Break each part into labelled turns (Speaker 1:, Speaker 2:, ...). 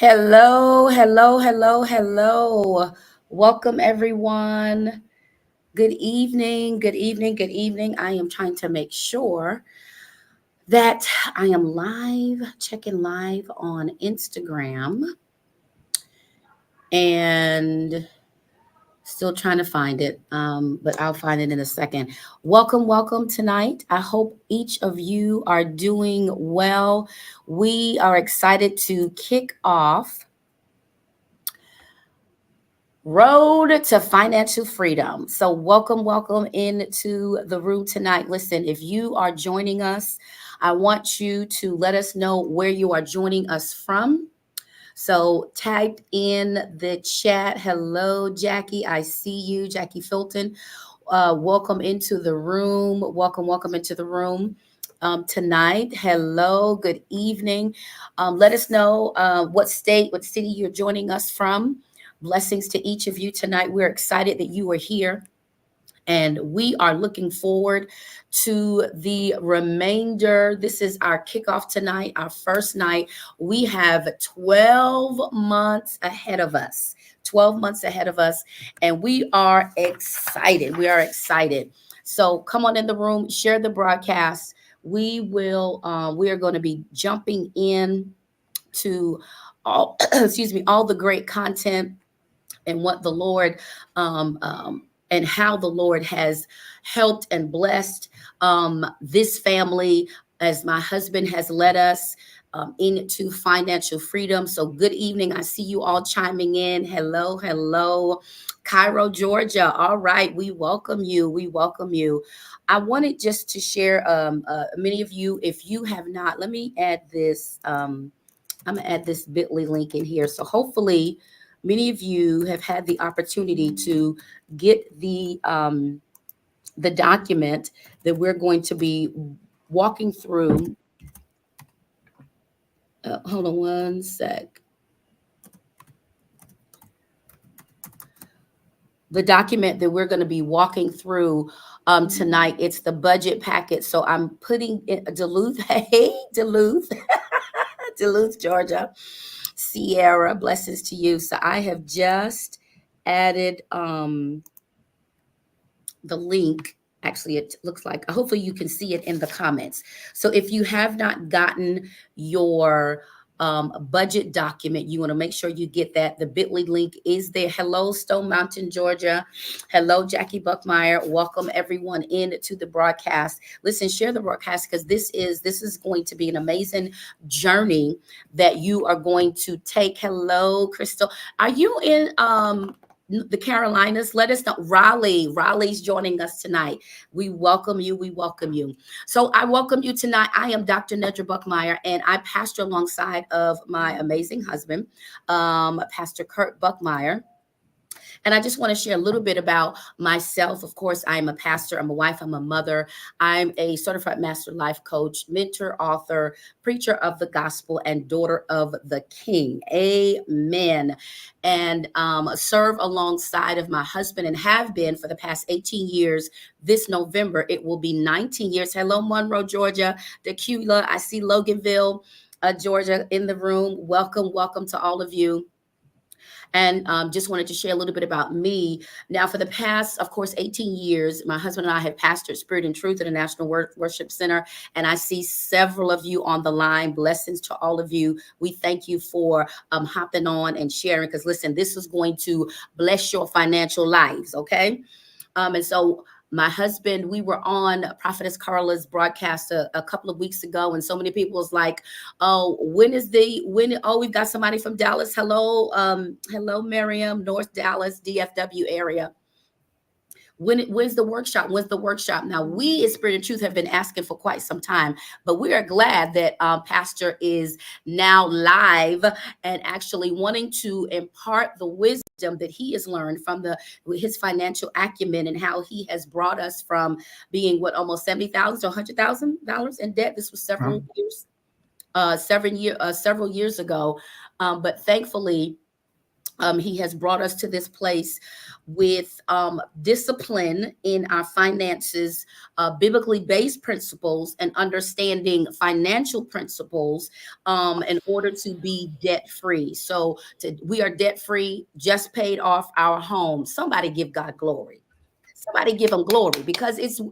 Speaker 1: Hello, hello, hello, hello. Welcome, everyone. Good evening, good evening, good evening. I am trying to make sure that I am live, checking live on Instagram, and still trying to find it, but I'll find it in a second. Welcome, welcome tonight. I hope each of you are doing well. We are excited to kick off Road to Financial Freedom. So, welcome, welcome into the room tonight. Listen, if you are joining us, I want you to let us know where you are joining us from. So, type in the chat. Hello, Jackie. I see you, Jackie Filton. Welcome into the room. Welcome, welcome into the room. Tonight, hello, good evening. Let us know what state, what city you're joining us from. Blessings to each of you tonight. We're excited that you are here. And we are looking forward to the remainder. This is our kickoff tonight, our first night. We have 12 months ahead of us. 12 months ahead of us. And we are excited. We are excited. So come on in the room, share the broadcast. We are going to be jumping in to all, excuse me, all the great content and what the Lord and how the Lord has helped and blessed this family as my husband has led us into financial freedom. So, good evening. I see you all chiming in. Hello, hello, Cairo, Georgia. All right, we welcome you. We welcome you. I wanted just to share, many of you, if you have not, let me add this. I'm gonna add this bit.ly link in here. So hopefully many of you have had the opportunity to get the document that we're going to be walking through. Hold on one sec. The document that we're going to be walking through tonight, it's the budget packet. So I'm putting it Duluth. Hey, Duluth. Duluth, Georgia. Sierra, blessings to you. So I have just added the link. Actually, it looks like, hopefully you can see it in the comments. So if you have not gotten your budget document, you want to make sure you get that. The bit.ly link is there. Hello, Stone Mountain, Georgia. Hello, Jackie Buckmeyer. Welcome everyone in to the broadcast. Listen, share the broadcast because this is going to be an amazing journey that you are going to take. Hello, Crystal. Are you in the Carolinas? Let us know. Raleigh's joining us tonight. We welcome you. We welcome you. So I welcome you tonight. I am Dr. Nedra Buckmeyer, and I pastor alongside of my amazing husband, Pastor Kurt Buckmeyer. And I just want to share a little bit about myself. Of course, I'm a pastor, I'm a wife, I'm a mother. I'm a certified master life coach, mentor, author, preacher of the gospel, and daughter of the King. Amen. And serve alongside of my husband and have been for the past 18 years. This November, it will be 19 years. Hello, Monroe, Georgia. Decula, I see Loganville, Georgia in the room. Welcome, welcome to all of you. And just wanted to share a little bit about me. Now, for the past, of course, 18 years, my husband and I have pastored Spirit and Truth International Worship Center. And I see several of you on the line. Blessings to all of you. We thank you for hopping on and sharing, because listen, this is going to bless your financial lives, okay? And so my husband, we were on Prophetess Carla's broadcast a couple of weeks ago, and so many people was like, oh, oh, we've got somebody from Dallas. Hello, hello, Miriam, North Dallas, DFW area. When's the workshop? When's the workshop? Now, we as Spirit and Truth have been asking for quite some time, but we are glad that Pastor is now live and actually wanting to impart the wisdom that he has learned from his financial acumen and how he has brought us from being almost $70,000 to $100,000 in debt. This was several years ago, but thankfully He has brought us to this place with discipline in our finances, biblically based principles, and understanding financial principles in order to be debt free. So we are debt free, just paid off our home. Somebody give God glory. Somebody give him glory, because it's,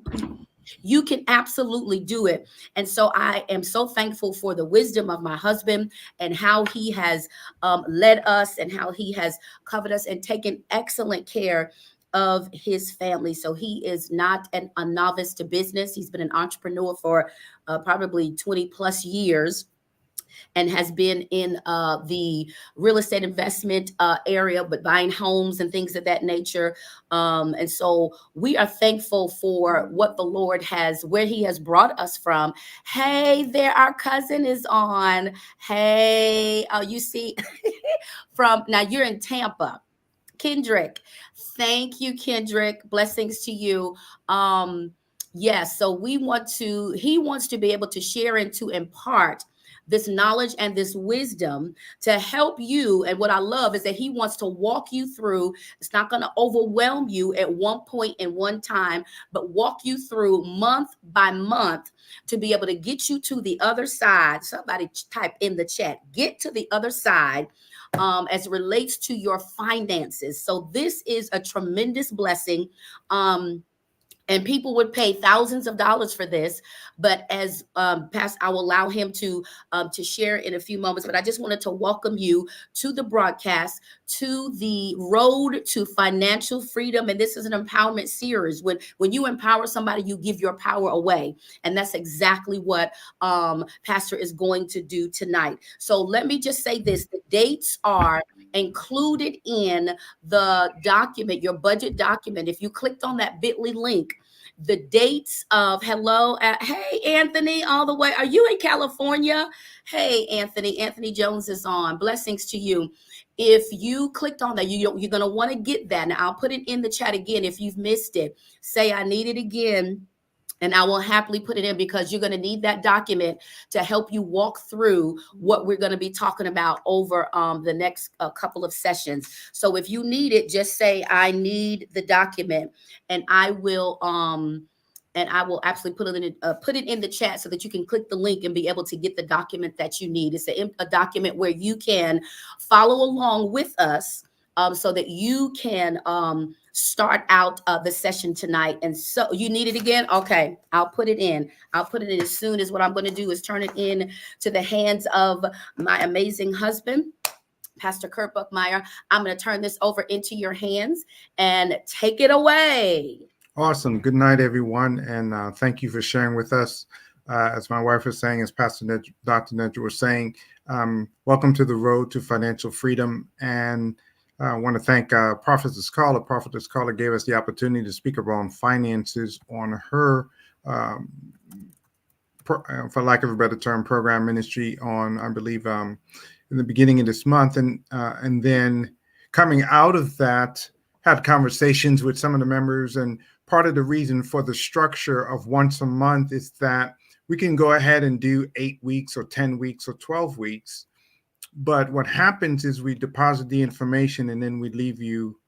Speaker 1: you can absolutely do it. And so I am so thankful for the wisdom of my husband and how he has led us and how he has covered us and taken excellent care of his family. So he is not a novice to business. He's been an entrepreneur for probably 20 plus years, and has been in the real estate investment area, but buying homes and things of that nature. And so we are thankful for what the Lord has, where he has brought us from. Hey there, our cousin is on. Hey, you see, from now you're in Tampa. Kendrick, thank you, Kendrick. Blessings to you. Yes, so he wants to be able to share and to impart this knowledge and this wisdom to help you. And what I love is that he wants to walk you through. It's not going to overwhelm you at one point in one time, but walk you through month by month to be able to get you to the other side. Somebody type in the chat, get to the other side as it relates to your finances. So this is a tremendous blessing. And people would pay thousands of dollars for this, but as Pastor, I will allow him to share in a few moments. But I just wanted to welcome you to the broadcast, to the road to financial freedom. And this is an empowerment series. When you empower somebody, you give your power away, and that's exactly what Pastor is going to do tonight. So let me just say this: the dates are included in the document, your budget document. If you clicked on that bit.ly link, the dates of hey Anthony, all the way, are you in California? Hey Anthony Jones is on. Blessings to you. If you clicked on that, you're going to want to get that. Now I'll put it in the chat again. If you've missed it, say I need it again, and I will happily put it in, because you're going to need that document to help you walk through what we're going to be talking about over the next couple of sessions. So if you need it, just say, I need the document, and I will absolutely put it in the chat so that you can click the link and be able to get the document that you need. It's a document where you can follow along with us, so that you can start out the session tonight. And so you need it again? Okay, I'll put it in. I'll put it in as soon as. What I'm going to do is turn it in to the hands of my amazing husband, Pastor Kurt Buckmeyer. I'm going to turn this over into your hands, and take it away.
Speaker 2: Awesome. Good night, everyone. And thank you for sharing with us. As my wife was saying, as Pastor Dr. Nedra was saying, welcome to the road to financial freedom. And I want to thank Prophetess Carla. Prophetess Carla gave us the opportunity to speak around finances on her, for lack of a better term, program ministry on, I believe, in the beginning of this month. And then coming out of that, had conversations with some of the members. And part of the reason for the structure of once a month is that we can go ahead and do 8 weeks or 10 weeks or 12 weeks. But what happens is we deposit the information, and then we leave you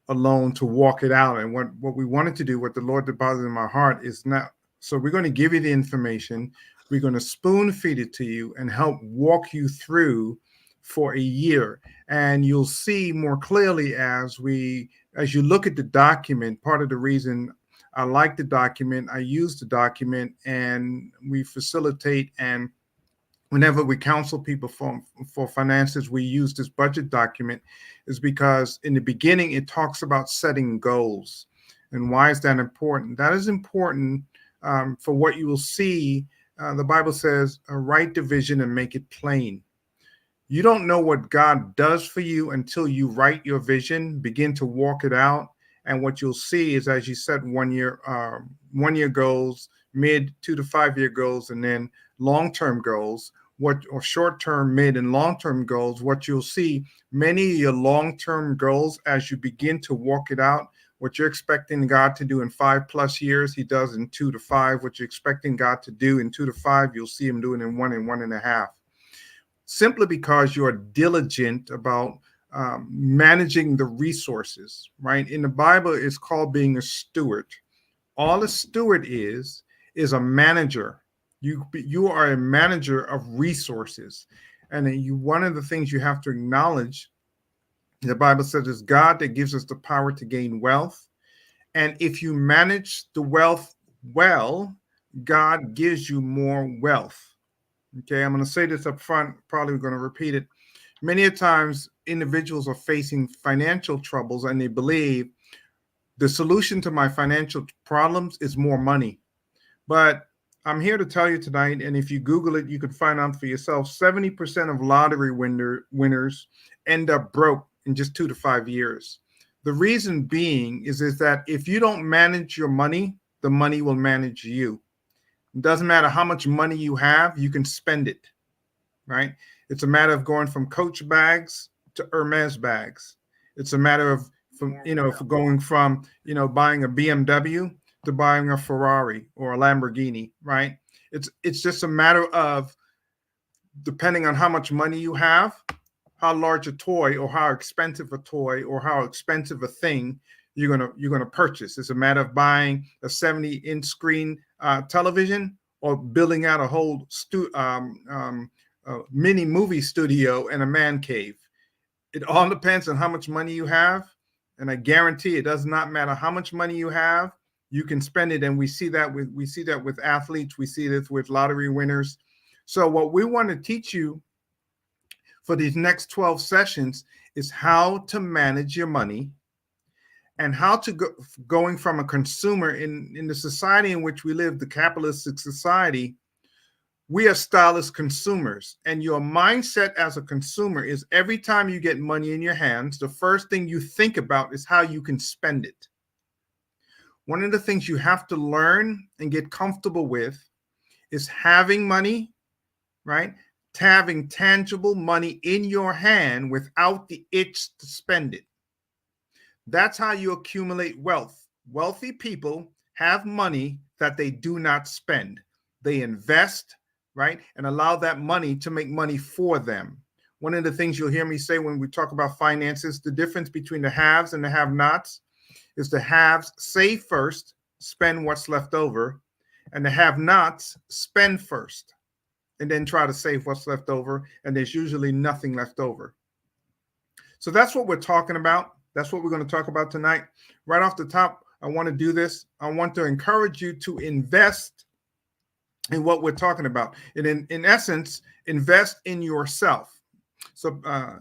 Speaker 2: alone to walk it out. And what we wanted to do, what the Lord deposited in my heart, is not, so we're going to give you the information. We're going to spoon feed it to you and help walk you through for a year. And you'll see more clearly as you look at the document. Part of the reason I like the document, I use the document, and we facilitate, and whenever we counsel people for finances, we use this budget document, is because in the beginning, it talks about setting goals. And why is that important? That is important for what you will see. The Bible says, write the vision and make it plain. You don't know what God does for you until you write your vision, begin to walk it out. And what you'll see is, as you said, 1 year goals, mid 2 to 5 year goals, and then long-term goals, or short-term, mid, and long-term goals. What you'll see, many of your long-term goals, as you begin to walk it out, what you're expecting God to do in 5+ years, he does in 2 to 5. What you're expecting God to do in 2 to 5, you'll see him doing in 1 and 1.5. Simply because you're diligent about managing the resources, right? In the Bible, it's called being a steward. All a steward is a manager. You are a manager of resources. And one of the things you have to acknowledge, the Bible says it's God that gives us the power to gain wealth. And if you manage the wealth well, God gives you more wealth. Okay, I'm going to say this up front, probably going to repeat it. Many times individuals are facing financial troubles and they believe the solution to my financial problems is more money. But I'm here to tell you tonight, and if you Google it, you can find out for yourself, 70% of lottery winners end up broke in just 2 to 5 years. The reason being is that if you don't manage your money, the money will manage you. It doesn't matter how much money you have, you can spend it, right? It's a matter of going from Coach bags to Hermes bags. It's a matter of going from buying a BMW to buying a Ferrari or a Lamborghini, right? It's just a matter of, depending on how much money you have, how large a toy or how expensive a toy or how expensive a thing you're gonna purchase. It's a matter of buying a 70-inch screen television or building out a whole mini movie studio and a man cave. It all depends on how much money you have, and I guarantee it does not matter how much money you have, you can spend it. And we see that with athletes, we see this with lottery winners. So what we want to teach you for these next 12 sessions is how to manage your money and how to going from a consumer in the society in which we live, the capitalistic society. We are stylist consumers, and your mindset as a consumer is every time you get money in your hands, the first thing you think about is how you can spend it. One of the things you have to learn and get comfortable with is having money, right? Having tangible money in your hand without the itch to spend it. That's how you accumulate wealth. Wealthy people have money that they do not spend. They invest, right? And allow that money to make money for them. One of the things you'll hear me say when we talk about finances, the difference between the haves and the have-nots is the haves save first, spend what's left over, and the have-nots spend first and then try to save what's left over, and there's usually nothing left over. So that's what we're talking about. That's what we're going to talk about tonight. Right off the top, I want to do this. I want to encourage you to invest in what we're talking about. And in essence, invest in yourself. So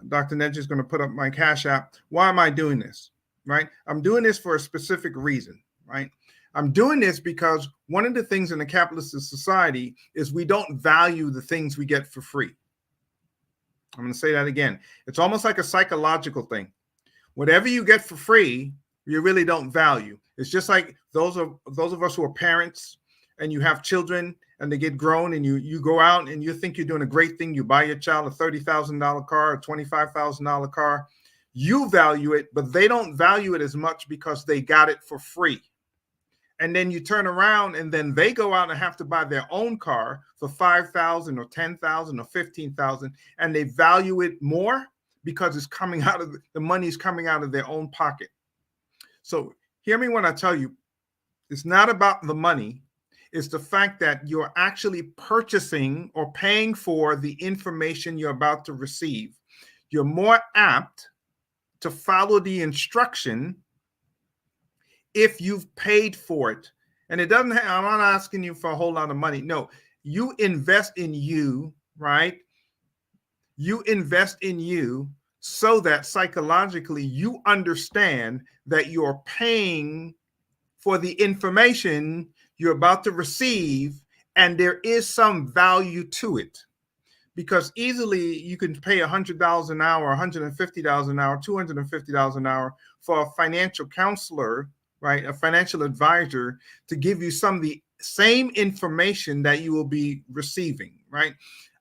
Speaker 2: Dr. Nedge is going to put up my Cash App. Why am I doing this? Right? I'm doing this for a specific reason, right? I'm doing this because one of the things in the capitalist society is we don't value the things we get for free. I'm going to say that again. It's almost like a psychological thing. Whatever you get for free, you really don't value. It's just like those of us who are parents and you have children and they get grown and you go out and you think you're doing a great thing. You buy your child a $30,000 car, a $25,000 car. You value it, but they don't value it as much because they got it for free. And then you turn around and then they go out and have to buy their own car for $5,000 or $10,000 or $15,000, and they value it more because it's coming out of the money's coming out of their own pocket. So hear me when I tell you, it's not about the money. It's the fact that you're actually purchasing or paying for the information you're about to receive. You're more apt to follow the instruction if you've paid for it. And it doesn't have, I'm not asking you for a whole lot of money. No, you invest in you, right? You invest in you so that psychologically you understand that you're paying for the information you're about to receive, and there is some value to it. Because easily you can pay $100 an hour, $150 an hour, $250 an hour for a financial counselor, right? A financial advisor to give you some of the same information that you will be receiving, right?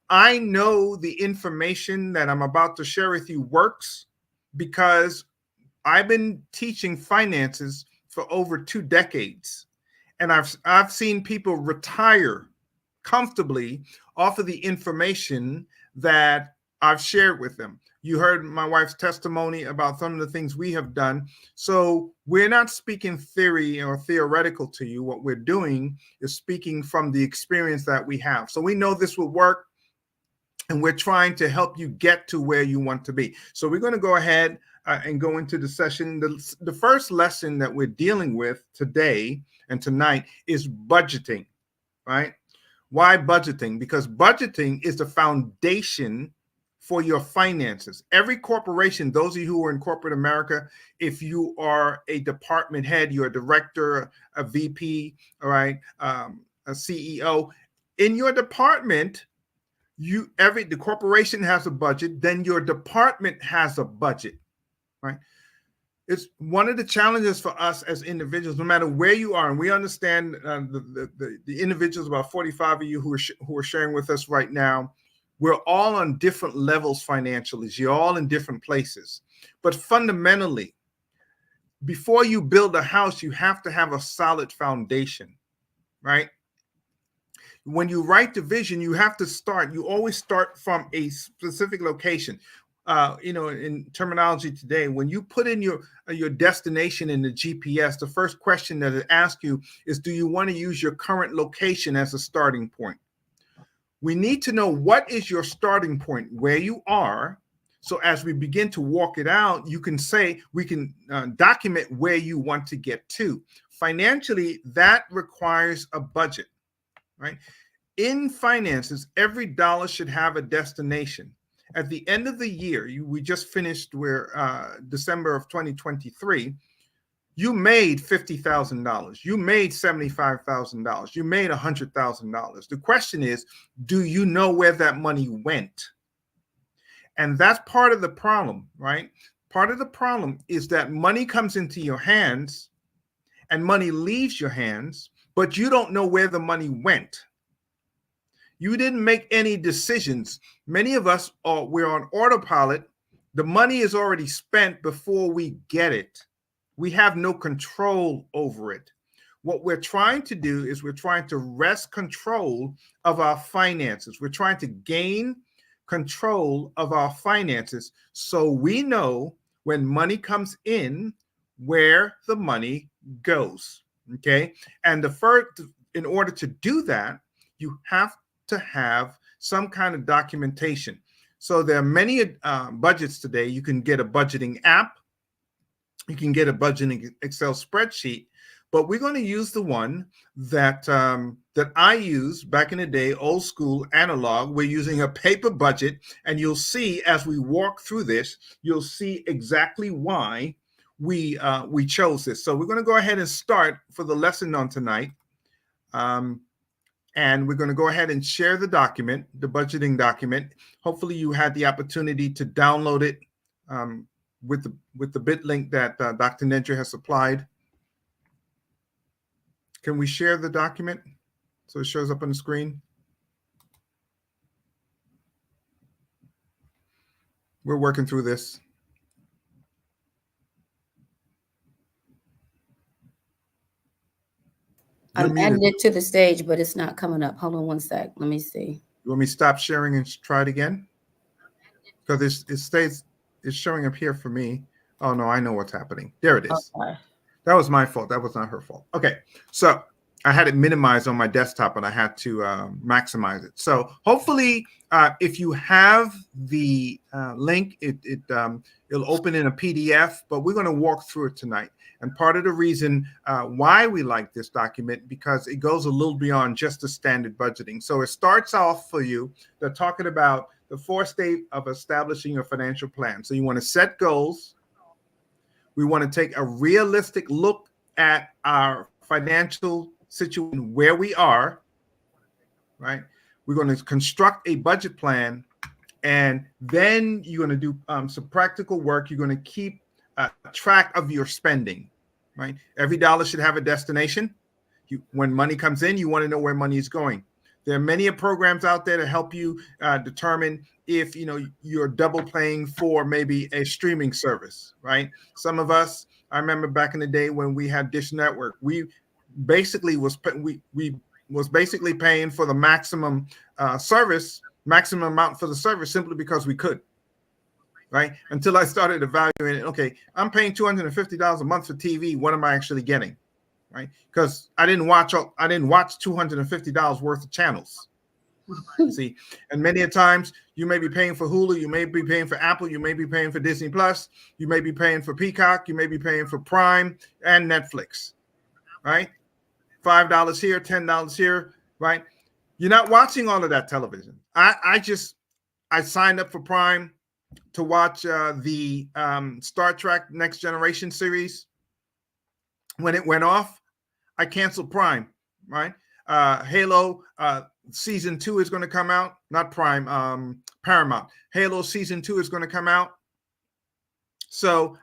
Speaker 2: I know the information that I'm about to share with you works because I've been teaching finances for over 2 decades. And I've seen people retire comfortably off of the information that I've shared with them. You heard my wife's testimony about some of the things we have done. So we're not speaking theory or theoretical to you. What we're doing is speaking from the experience that we have. So we know this will work, and we're trying to help you get to where you want to be. So we're going to go ahead and go into the session. The first lesson that we're dealing with today and tonight is budgeting, right? Why budgeting? Because budgeting is the foundation for your finances. Every corporation, those of you who are in corporate America, if you are a department head, you're a director, a VP, all right, a CEO, in your department, the corporation has a budget, then your department has a budget, right? It's one of the challenges for us as individuals, no matter where you are, and we understand the individuals, about 45 of you who are sharing with us right now, we're all on different levels financially. You're all in different places. But fundamentally, before you build a house, you have to have a solid foundation, right? When you write the vision, you have to you always start from a specific location. In terminology today, when you put in your destination in the GPS, the first question that it asks you is, do you want to use your current location as a starting point? We need to know what is your starting point, where you are. So as we begin to walk it out, we can document where you want to get to. Financially, that requires a budget, right? In finances, every dollar should have a destination. At the end of the year, we just finished December of 2023, you made $50,000. You made $75,000. You made $100,000. The question is, do you know where that money went? And that's part of the problem, right? Part of the problem is that money comes into your hands and money leaves your hands, but you don't know where the money went. You didn't make any decisions. Many of us we're on autopilot. The money is already spent before we get it. We have no control over it. What we're trying to do is we're trying to wrest control of our finances. We're trying to gain control of our finances so we know when money comes in, where the money goes. Okay. And in order to do that, you have to have some kind of documentation. So there are many budgets today. You can get a budgeting app. You can get a budgeting Excel spreadsheet, but we're going to use the one that I used back in the day, old school, analog. We're using a paper budget, and you'll see as we walk through this, you'll see exactly why we chose this. So we're going to go ahead and start for the lesson on tonight. And we're going to go ahead and share the document, the budgeting document. Hopefully you had the opportunity to download it with the bit link that Dr. Nedra has supplied. Can we share the document so it shows up on the screen? We're working through this.
Speaker 1: I'm adding it to the stage, but it's not coming up. Hold on one sec. Let me see.
Speaker 2: You want me to stop sharing and try it again? Because it's showing up here for me. Oh, no, I know what's happening. There it is. Okay. That was my fault. That was not her fault. Okay, so I had it minimized on my desktop, and I had to maximize it. So hopefully, if you have the link, it'll open in a PDF, but we're going to walk through it tonight. And part of the reason why we like this document, because it goes a little beyond just the standard budgeting. So it starts off for you, they're talking about the 4 steps of establishing your financial plan. So you want to set goals. We want to take a realistic look at our financial situation, where we are, right? We're going to construct a budget plan, and then you're going to do some practical work. You're going to keep track of your spending, right? Every dollar should have a destination. When money comes in, you want to know where money is going. There are many programs out there to help you determine if you're double paying for maybe a streaming service, right? Some of us, I remember back in the day when we had Dish Network, we basically was basically paying for the maximum amount for the service simply because we could. right? Until I started evaluating, okay, I'm paying $250 a month for TV. What am I actually getting, right? Because I didn't watch $250 worth of channels. You see, and many a times you may be paying for Hulu, you may be paying for Apple, you may be paying for Disney Plus, you may be paying for Peacock, you may be paying for Prime and Netflix, right? $5 here, $10 here, right? You're not watching all of that television. I signed up for Prime to watch the Star Trek Next Generation series. When it went off, I canceled Prime, right? Halo season 2 is going to come out. Not Prime, Paramount. Halo season 2 is going to come out. So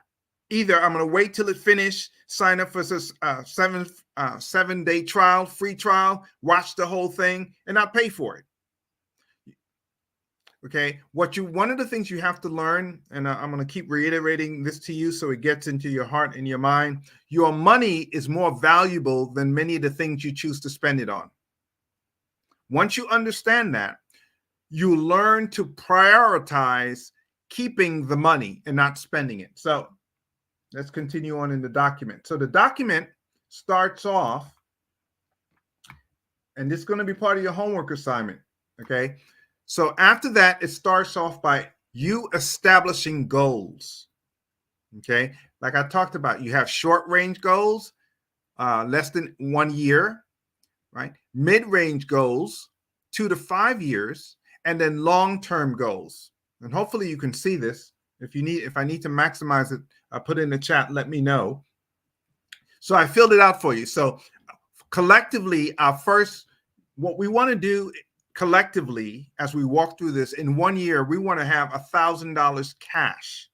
Speaker 2: either I'm going to wait till it finishes, sign up for this 7-day trial, free trial, watch the whole thing, and not pay for it. Okay, one of the things you have to learn, and I'm going to keep reiterating this to you so it gets into your heart and your mind. Your money is more valuable than many of the things you choose to spend it on. Once you understand that, you learn to prioritize keeping the money and not spending it. So let's continue on in the document. So the document starts off, and this is going to be part of your homework assignment, okay? So after that, it starts off by you establishing goals, okay? Like I talked about, you have short-range goals, less than 1 year, right? Mid-range goals, 2 to 5 years, and then long-term goals. And hopefully you can see this. If I need to maximize it, I'll put it in the chat, let me know. So I filled it out for you. So collectively, what we want to do collectively, as we walk through this, in 1 year, we want to have $1,000 cash.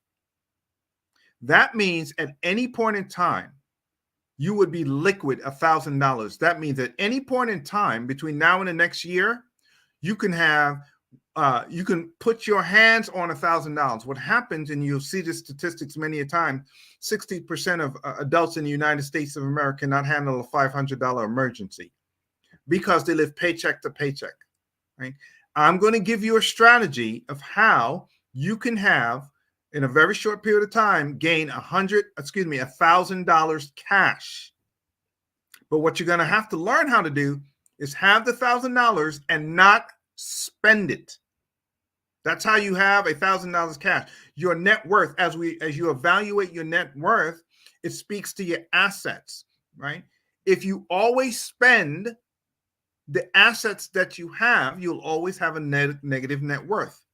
Speaker 2: That means at any point in time, you would be liquid $1,000. That means at any point in time between now and the next year, you can put your hands on $1,000. What happens, and you'll see the statistics many a time, 60% of adults in the United States of America cannot handle a $500 emergency because they live paycheck to paycheck. Right? I'm going to give you a strategy of how you can have, in a very short period of time, gain $1,000 cash. But what you're going to have to learn how to do is have the $1,000 and not spend it. That's how you have $1,000 cash. Your net worth, as you evaluate your net worth, it speaks to your assets, right? If you always spend the assets that you have, you'll always have a negative net worth.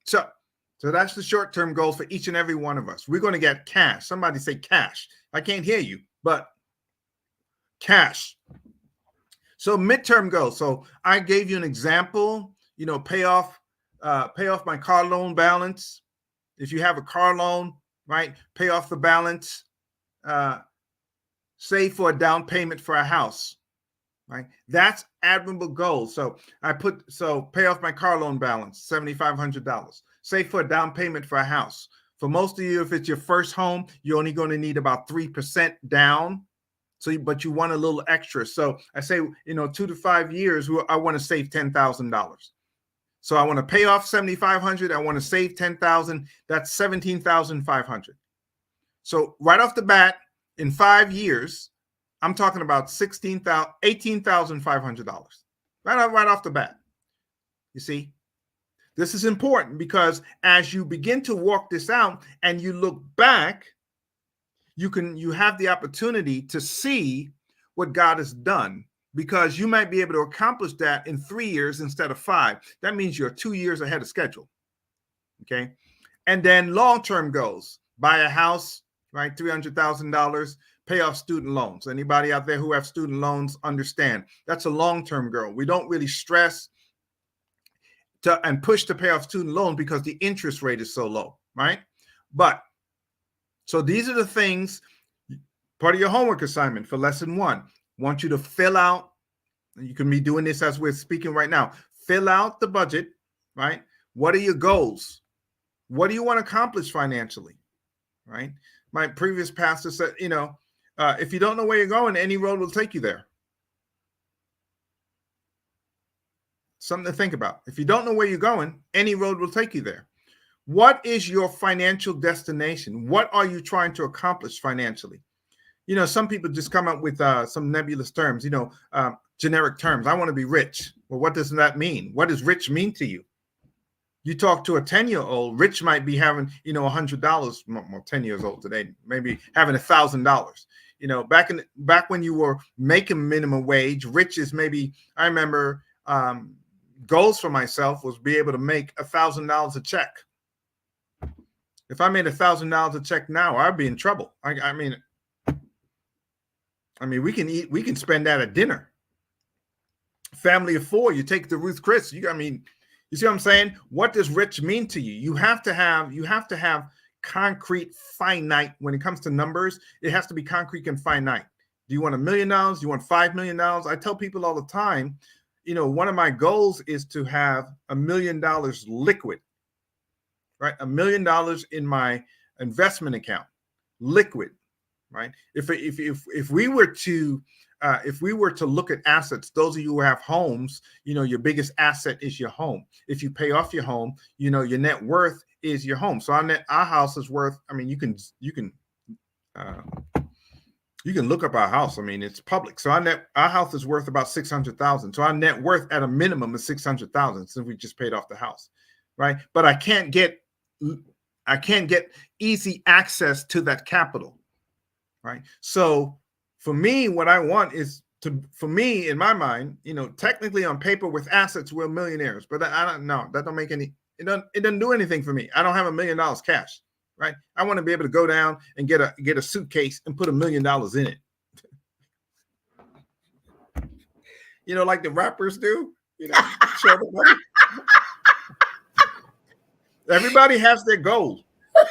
Speaker 2: So that's the short-term goals for each and every one of us. We're going to get cash. Somebody say cash. I can't hear you, but cash. So midterm goals. So I gave you an example, pay off my car loan balance. If you have a car loan, right, pay off the balance, save for a down payment for a house. Right, that's admirable goals. So pay off my car loan balance, $7,500. Save for a down payment for a house. For most of you, if it's your first home, you're only going to need about 3% down. But you want a little extra. So I say, 2 to 5 years, I want to save $10,000. So I want to pay off $7,500. I want to save $10,000. That's $17,500. So right off the bat, in 5 years, I'm talking about $18,500 right off the bat. You see, this is important because as you begin to walk this out and you look back, you have the opportunity to see what God has done, because you might be able to accomplish that in 3 years instead of 5. That means you're 2 years ahead of schedule. Okay. And then long-term goals, buy a house, right? $300,000. Pay off student loans. Anybody out there who have student loans understand that's a long-term goal. We don't really stress and push to pay off student loans because the interest rate is so low, right? But so these are the things, part of your homework assignment for lesson 1. Want you to fill out, you can be doing this as we're speaking right now, fill out the budget, right? What are your goals? What do you want to accomplish financially, right? My previous pastor said, if you don't know where you're going, any road will take you there. Something to think about. If you don't know where you're going, any road will take you there. What is your financial destination? What are you trying to accomplish financially? You know, some people just come up with some nebulous terms, generic terms. I want to be rich. Well, what does that mean? What does rich mean to you? You talk to a 10-year-old, rich might be having, $100, well, 10 years old today, maybe having $1,000. Back when you were making minimum wage, rich is maybe, I remember goals for myself was be able to make $1,000 a check. If I made $1,000 a check now, I'd be in trouble. I mean, we can spend that at dinner. Family of 4, you take the Ruth Chris. You see what I'm saying? What does rich mean to you? You have to have concrete, finite. When it comes to numbers, it has to be concrete and finite. Do you want $1 million? Do you want $5 million? I tell people all the time, one of my goals is to have $1 million liquid, right? $1 million in my investment account, liquid, right? If we were to look at assets, those of you who have homes, your biggest asset is your home. If you pay off your home, your net worth is your home. So our house is worth, you can look up our house. It's public. So our house is worth about $600,000. So our net worth at a minimum is $600,000 since we just paid off the house, right? But I can't get easy access to that capital, right? So for me, what I want is in my mind, technically on paper with assets, we're millionaires, but I don't know. That don't make any, it doesn't do anything for me. I don't have $1 million cash, right? I want to be able to go down and get a suitcase and put $1 million in it. Like the rappers do, show the money. Everybody has their goal.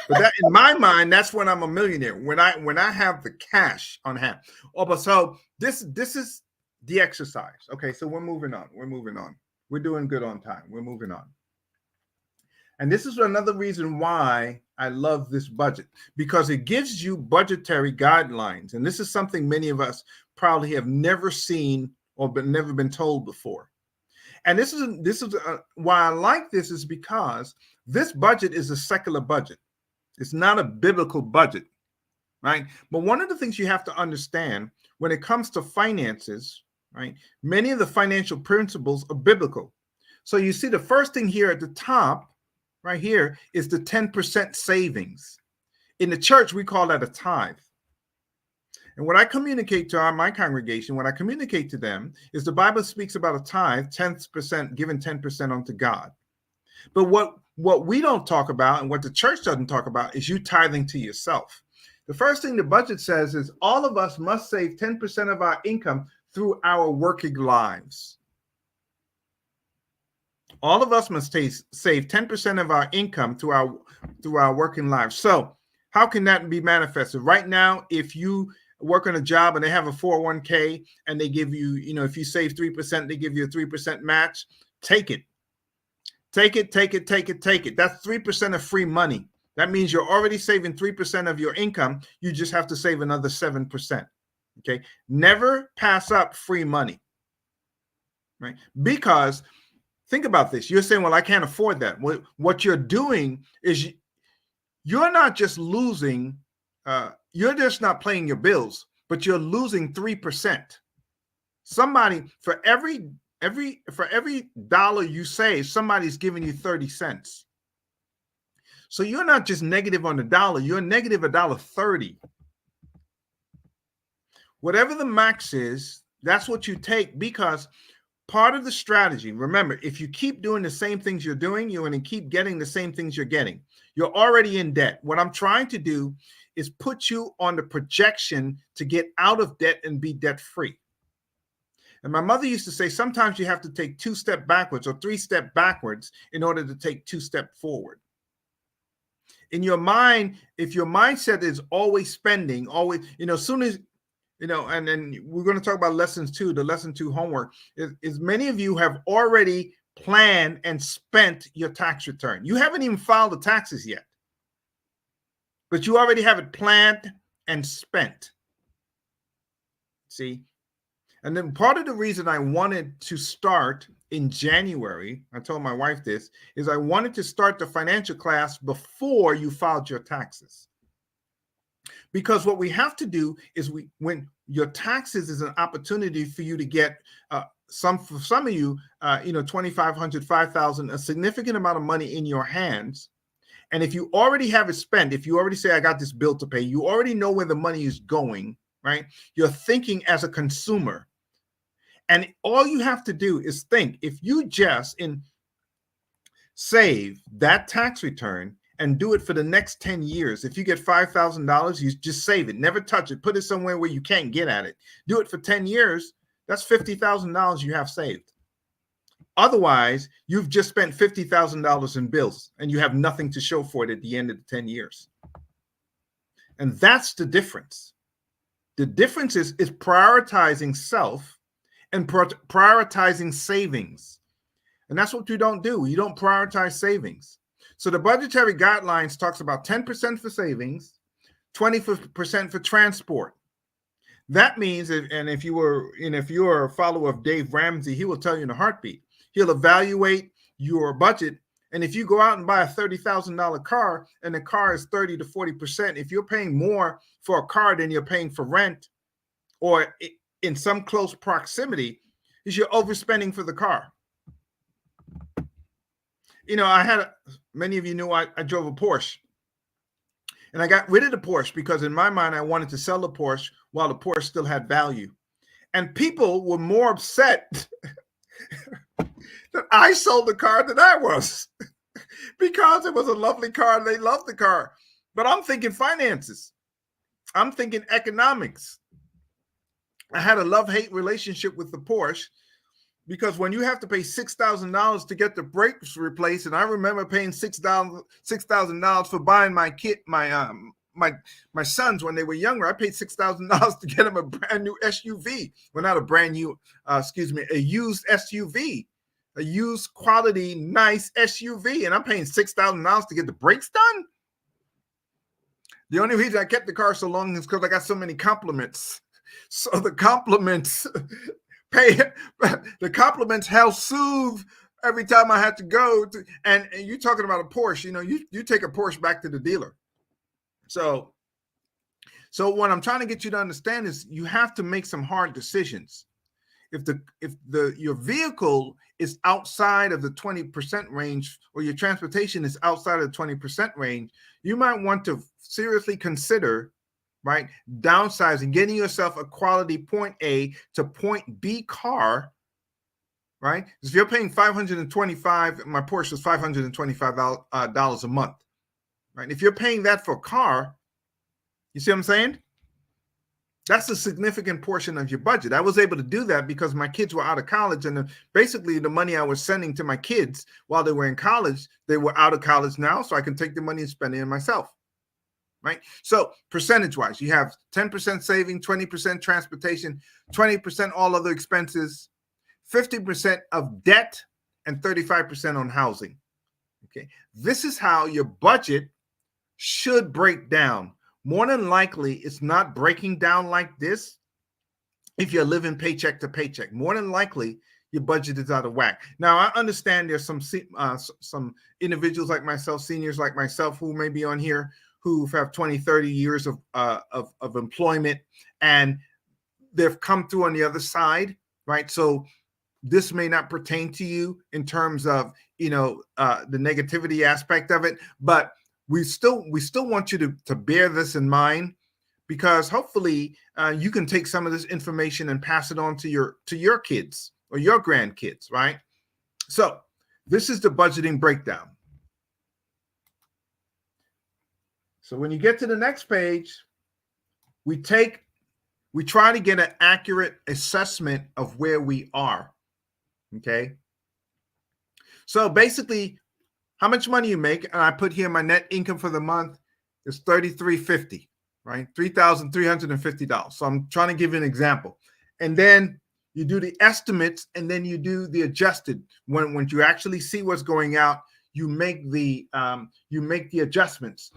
Speaker 2: But that, in my mind, that's when I'm a millionaire. When I have the cash on hand. Oh, but so this is the exercise. Okay, so we're moving on. We're doing good on time. We're moving on. And this is another reason why I love this budget, because it gives you budgetary guidelines. And this is something many of us probably have never seen or never been told before. And this is why I like this, is because this budget is a secular budget. It's not a biblical budget, right? But one of the things you have to understand when it comes to finances, right? Many of the financial principles are biblical. So you see the first thing here at the top, right here, is the 10% savings. In the church, we call that a tithe. And what I communicate to my congregation, what I communicate to them is the Bible speaks about a tithe, 10%, giving 10% unto God. But what we don't talk about and what the church doesn't talk about is you tithing to yourself. The first thing the budget says is all of us must save 10% of our income through our working lives. All of us must save 10% of our income through our working lives. So how can that be manifested? Right now, if you work on a job and they have a 401k and they give you, if you save 3%, they give you a 3% match, take it. Take it. That's 3% of free money. That means you're already saving 3% of your income. You just have to save another 7%. Okay. Never pass up free money, right? Because think about this. You're saying, well, I can't afford that. What you're doing is you're not just losing, you're just not paying your bills, but you're losing 3%. Somebody, for every dollar you save, somebody's giving you 30 cents. So you're not just negative on the dollar, you're negative $1.30. Whatever the max is, that's what you take, because part of the strategy, remember, if you keep doing the same things you're doing, you're going to keep getting the same things you're getting. You're already in debt. What I'm trying to do is put you on the projection to get out of debt and be debt free. And my mother used to say, sometimes you have to take 2 steps backwards or 3 steps backwards in order to take 2 steps forward. In your mind, if your mindset is always spending, always, as soon as, and then we're going to talk about lessons 2, the lesson 2 homework, is many of you have already planned and spent your tax return. You haven't even filed the taxes yet, but you already have it planned and spent. See? And then part of the reason I wanted to start in January, I told my wife this, is I wanted to start the financial class before you filed your taxes. Because what we have to do is when your taxes is an opportunity for you to get for some of you, 2,500, 5,000, a significant amount of money in your hands. And if you already have it spent, if you already say, I got this bill to pay, you already know where the money is going, right? You're thinking as a consumer. And all you have to do is think, if you just save that tax return and do it for the next 10 years, if you get $5,000, you just save it, never touch it, put it somewhere where you can't get at it. Do it for 10 years, that's $50,000 you have saved. Otherwise, you've just spent $50,000 in bills and you have nothing to show for it at the end of the 10 years. And that's the difference. The difference is prioritizing self and prioritizing savings. And that's what you don't do. You don't prioritize savings. So the budgetary guidelines talks about 10% for savings, 20% for transport. That means, if you're a follower of Dave Ramsey, he will tell you in a heartbeat. He'll evaluate your budget. And if you go out and buy a $30,000 car and the car is 30 to 40%, if you're paying more for a car than you're paying for rent, or in some close proximity, is you're overspending for the car. Many of you knew I drove a Porsche. And I got rid of the Porsche because in my mind, I wanted to sell the Porsche while the Porsche still had value. And people were more upset that I sold the car than I was because it was a lovely car and they loved the car. But I'm thinking finances. I'm thinking economics. I had a love-hate relationship with the Porsche because when you have to pay $6,000 to get the brakes replaced, and I remember paying $6,000 for buying my sons when they were younger. I paid $6,000 to get them a brand new SUV. Well, not a brand new, a used SUV, a used quality, nice SUV, and I'm paying $6,000 to get the brakes done. The only reason I kept the car so long is because I got so many compliments. So the compliments help soothe every time I had to go to, and you're talking about a Porsche, you take a Porsche back to the dealer. So what I'm trying to get you to understand is you have to make some hard decisions. If your vehicle is outside of the 20% range, or your transportation is outside of the 20% range, you might want to seriously consider, right, downsizing, getting yourself a quality point A to point B car, right? If you're paying $525, my Porsche is $525 a month, right? If you're paying that for a car, you see what I'm saying? That's a significant portion of your budget. I was able to do that because my kids were out of college, and basically the money I was sending to my kids while they were in college, they were out of college now, so I can take the money and spend it on myself. Right? So percentage-wise, you have 10% saving, 20% transportation, 20% all other expenses, 50% of debt, and 35% on housing. Okay, this is how your budget should break down. More than likely, it's not breaking down like this if you're living paycheck to paycheck. More than likely, your budget is out of whack. Now, I understand there's some individuals like myself, seniors like myself, who may be on here who have 20, 30 years of employment, and they've come through on the other side, right? So this may not pertain to you in terms of, the negativity aspect of it, but we still want you to bear this in mind, because hopefully you can take some of this information and pass it on to your kids or your grandkids, right? So this is the budgeting breakdown. So when you get to the next page, we try to get an accurate assessment of where we are. Okay. So basically, how much money you make, and I put here my net income for the month is $3,350, right? $3,350. So I'm trying to give you an example. And then you do the estimates, and then you do the adjusted. When you actually see what's going out, you make the adjustments.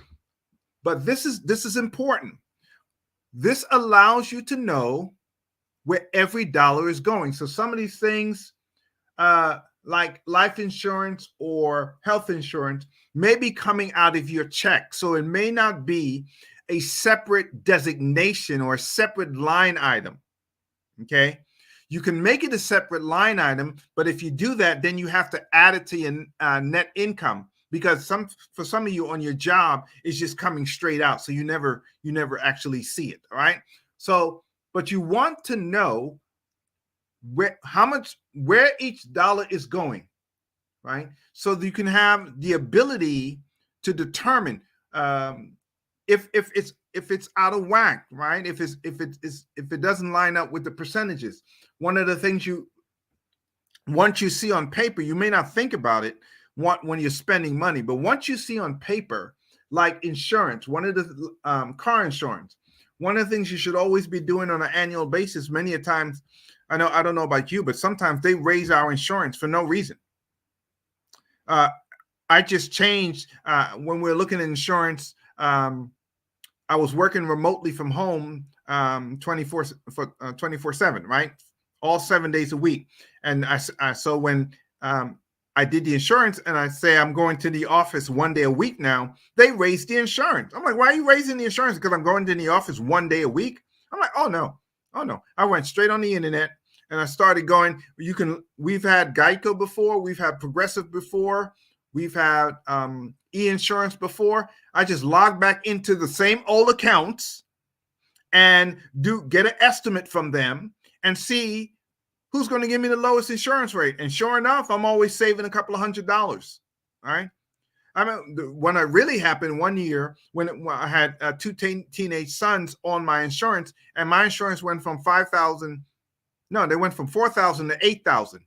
Speaker 2: But this is important. This allows you to know where every dollar is going. So some of these things, like life insurance or health insurance may be coming out of your check. So it may not be a separate designation or a separate line item. Okay. You can make it a separate line item, but if you do that, then you have to add it to your net income, because for some of you on your job, it's just coming straight out. So you never actually see it. All right. So, but you want to know where each dollar is going, right? So that you can have the ability to determine if it's out of whack, right? If it doesn't line up with the percentages. One of the things once you see on paper, you may not think about it when you're spending money, but once you see on paper, like insurance, one of the car insurance, one of the things you should always be doing on an annual basis. Many a times, I don't know about you, but sometimes they raise our insurance for no reason. I just changed when we're looking at insurance. I was working remotely from home 24/7, right? All 7 days a week. And so when I did the insurance and I say I'm going to the office 1 day a week now, they raised the insurance. I'm like, why are you raising the insurance? Because I'm going to the office 1 day a week? I'm like, oh no. I went straight on the internet and I started going. We've had Geico before, we've had Progressive before, we've had e-insurance before. I just log back into the same old accounts and get an estimate from them and see who's going to give me the lowest insurance rate. And sure enough, I'm always saving a couple of $100. All right. I mean, when it really happened one year when I had two teenage sons on my insurance, and my insurance went from $5,000. No, they went from $4,000 to $8,000.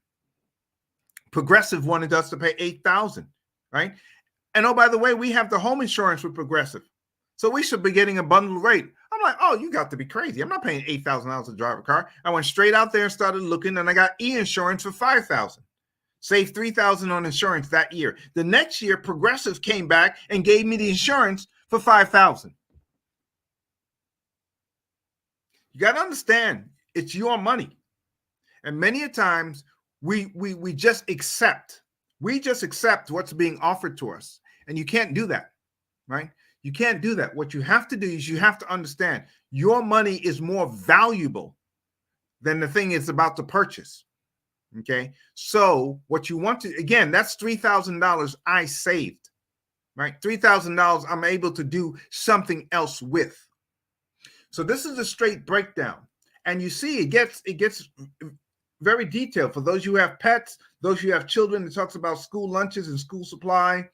Speaker 2: Progressive wanted us to pay $8,000. Right. And oh, by the way, we have the home insurance with Progressive. So we should be getting a bundled rate. I'm like, oh, you got to be crazy. I'm not paying $8,000 to drive a car. I went straight out there and started looking, and I got e-insurance for $5,000. Saved $3,000 on insurance that year. The next year, Progressive came back and gave me the insurance for $5,000. You got to understand, it's your money. And many a times we just accept. We just accept what's being offered to us. And you can't do that, right? You can't do that. What you have to do is you have to understand your money is more valuable than the thing it's about to purchase. Okay. So what you want to, again, that's $3,000 I saved, right? $3,000 I'm able to do something else with. So this is a straight breakdown. And you see, it gets very detailed for those who have pets, those who have children. It talks about school lunches and school supply,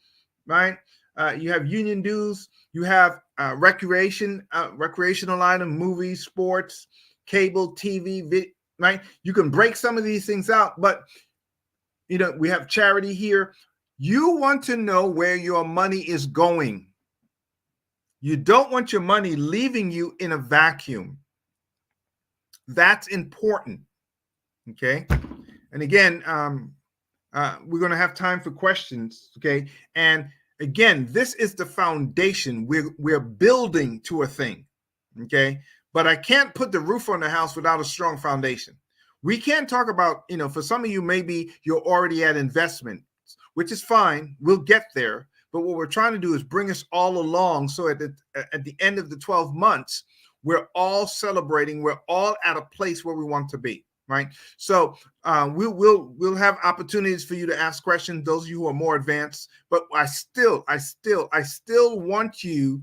Speaker 2: right? You have union dues. You have recreational item, movies, sports, cable, TV, right? You can break some of these things out, but we have charity here. You want to know where your money is going. You don't want your money leaving you in a vacuum. That's important. Okay. And again, we're going to have time for questions. Okay. And again, this is the foundation. We're building to a thing. Okay. But I can't put the roof on the house without a strong foundation. We can't talk about, for some of you, maybe you're already at investment, which is fine. We'll get there. But what we're trying to do is bring us all along. So at the end of the 12 months, we're all celebrating. We're all at a place where we want to be. Right. So we'll have opportunities for you to ask questions, those of you who are more advanced. But I still want you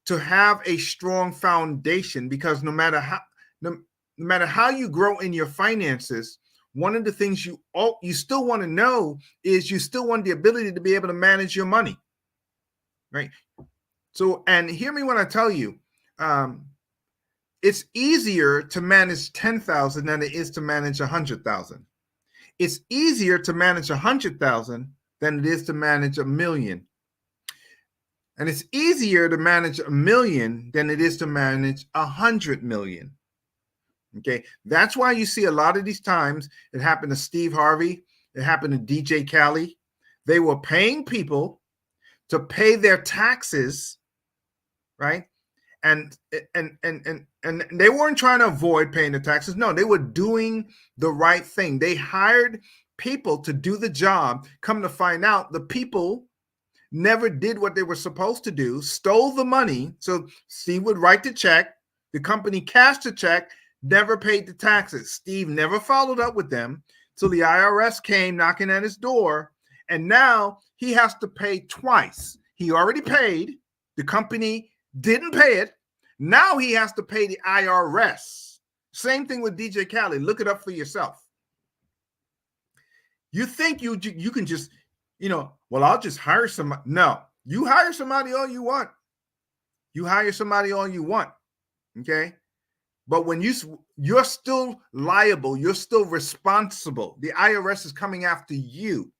Speaker 2: to have a strong foundation, because no matter how you grow in your finances, one of the things you still want to know is you still want the ability to be able to manage your money. Right. So, and hear me when I tell you, it's easier to manage 10,000 than it is to manage 100,000. It's easier to manage 100,000 than it is to manage 1 million. And it's easier to manage 1 million than it is to manage 100 million. Okay. That's why you see a lot of these times it happened to Steve Harvey. It happened to DJ Khaled. They were paying people to pay their taxes, right? and they weren't trying to avoid paying the taxes. No, they were doing the right thing. They hired people to do the job. Come to find out, the people never did what they were supposed to do, stole the money. So Steve would write the check, the company cashed the check, never paid the taxes. Steve never followed up with them till the IRS came knocking at his door, and now he has to pay twice. He already paid, the company didn't pay it. Now he has to pay the IRS. Same thing with DJ Khaled. Look it up for yourself. You think you can just, well, I'll just hire somebody. No, you hire somebody all you want. You hire somebody all you want. Okay. But when you're still liable, you're still responsible. The IRS is coming after you.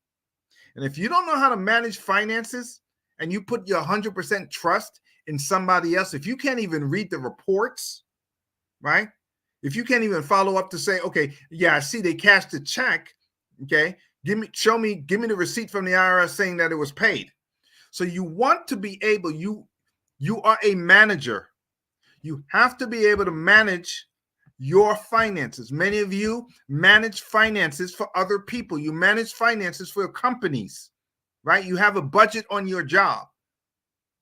Speaker 2: And if you don't know how to manage finances and you put your 100% trust in somebody else, if you can't even read the reports, right? If you can't even follow up to say, okay, yeah, I see they cashed the check. Okay, give me the receipt from the IRS saying that it was paid. So you want to be able, you are a manager. You have to be able to manage your finances. Many of you manage finances for other people. You manage finances for companies, right? You have a budget on your job,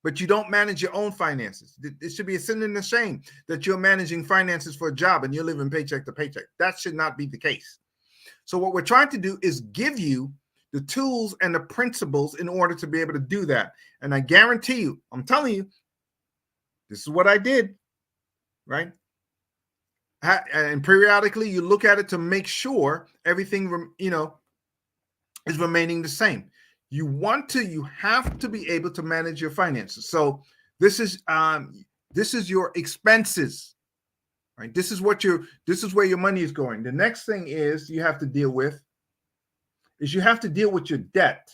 Speaker 2: but you don't manage your own finances. It should be a sin and a shame that you're managing finances for a job and you're living paycheck to paycheck. That should not be the case. So what we're trying to do is give you the tools and the principles in order to be able to do that. And I guarantee you, I'm telling you, this is what I did, right? And periodically you look at it to make sure everything, is remaining the same. You have to be able to manage your finances. So this is your expenses. Right? This is where your money is going. The next thing is you have to deal with your debt.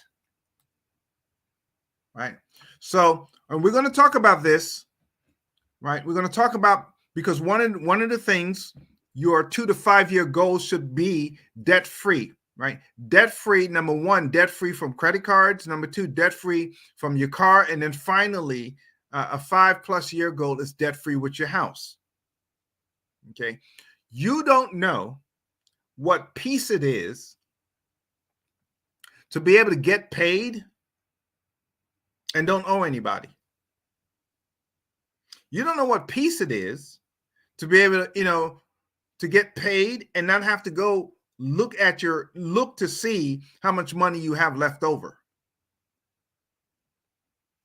Speaker 2: Right? So, and we're going to talk about this, right? We're going to talk about, because one of the things, your 2 to 5 year goals should be debt free, right? Debt free, number one, debt free from credit cards. Number two, debt free from your car. And then finally, a 5+ year goal is debt free with your house. Okay, you don't know what peace it is to be able to get paid and don't owe anybody. You don't know what peace it is to be able to, to get paid and not have to go look to see how much money you have left over.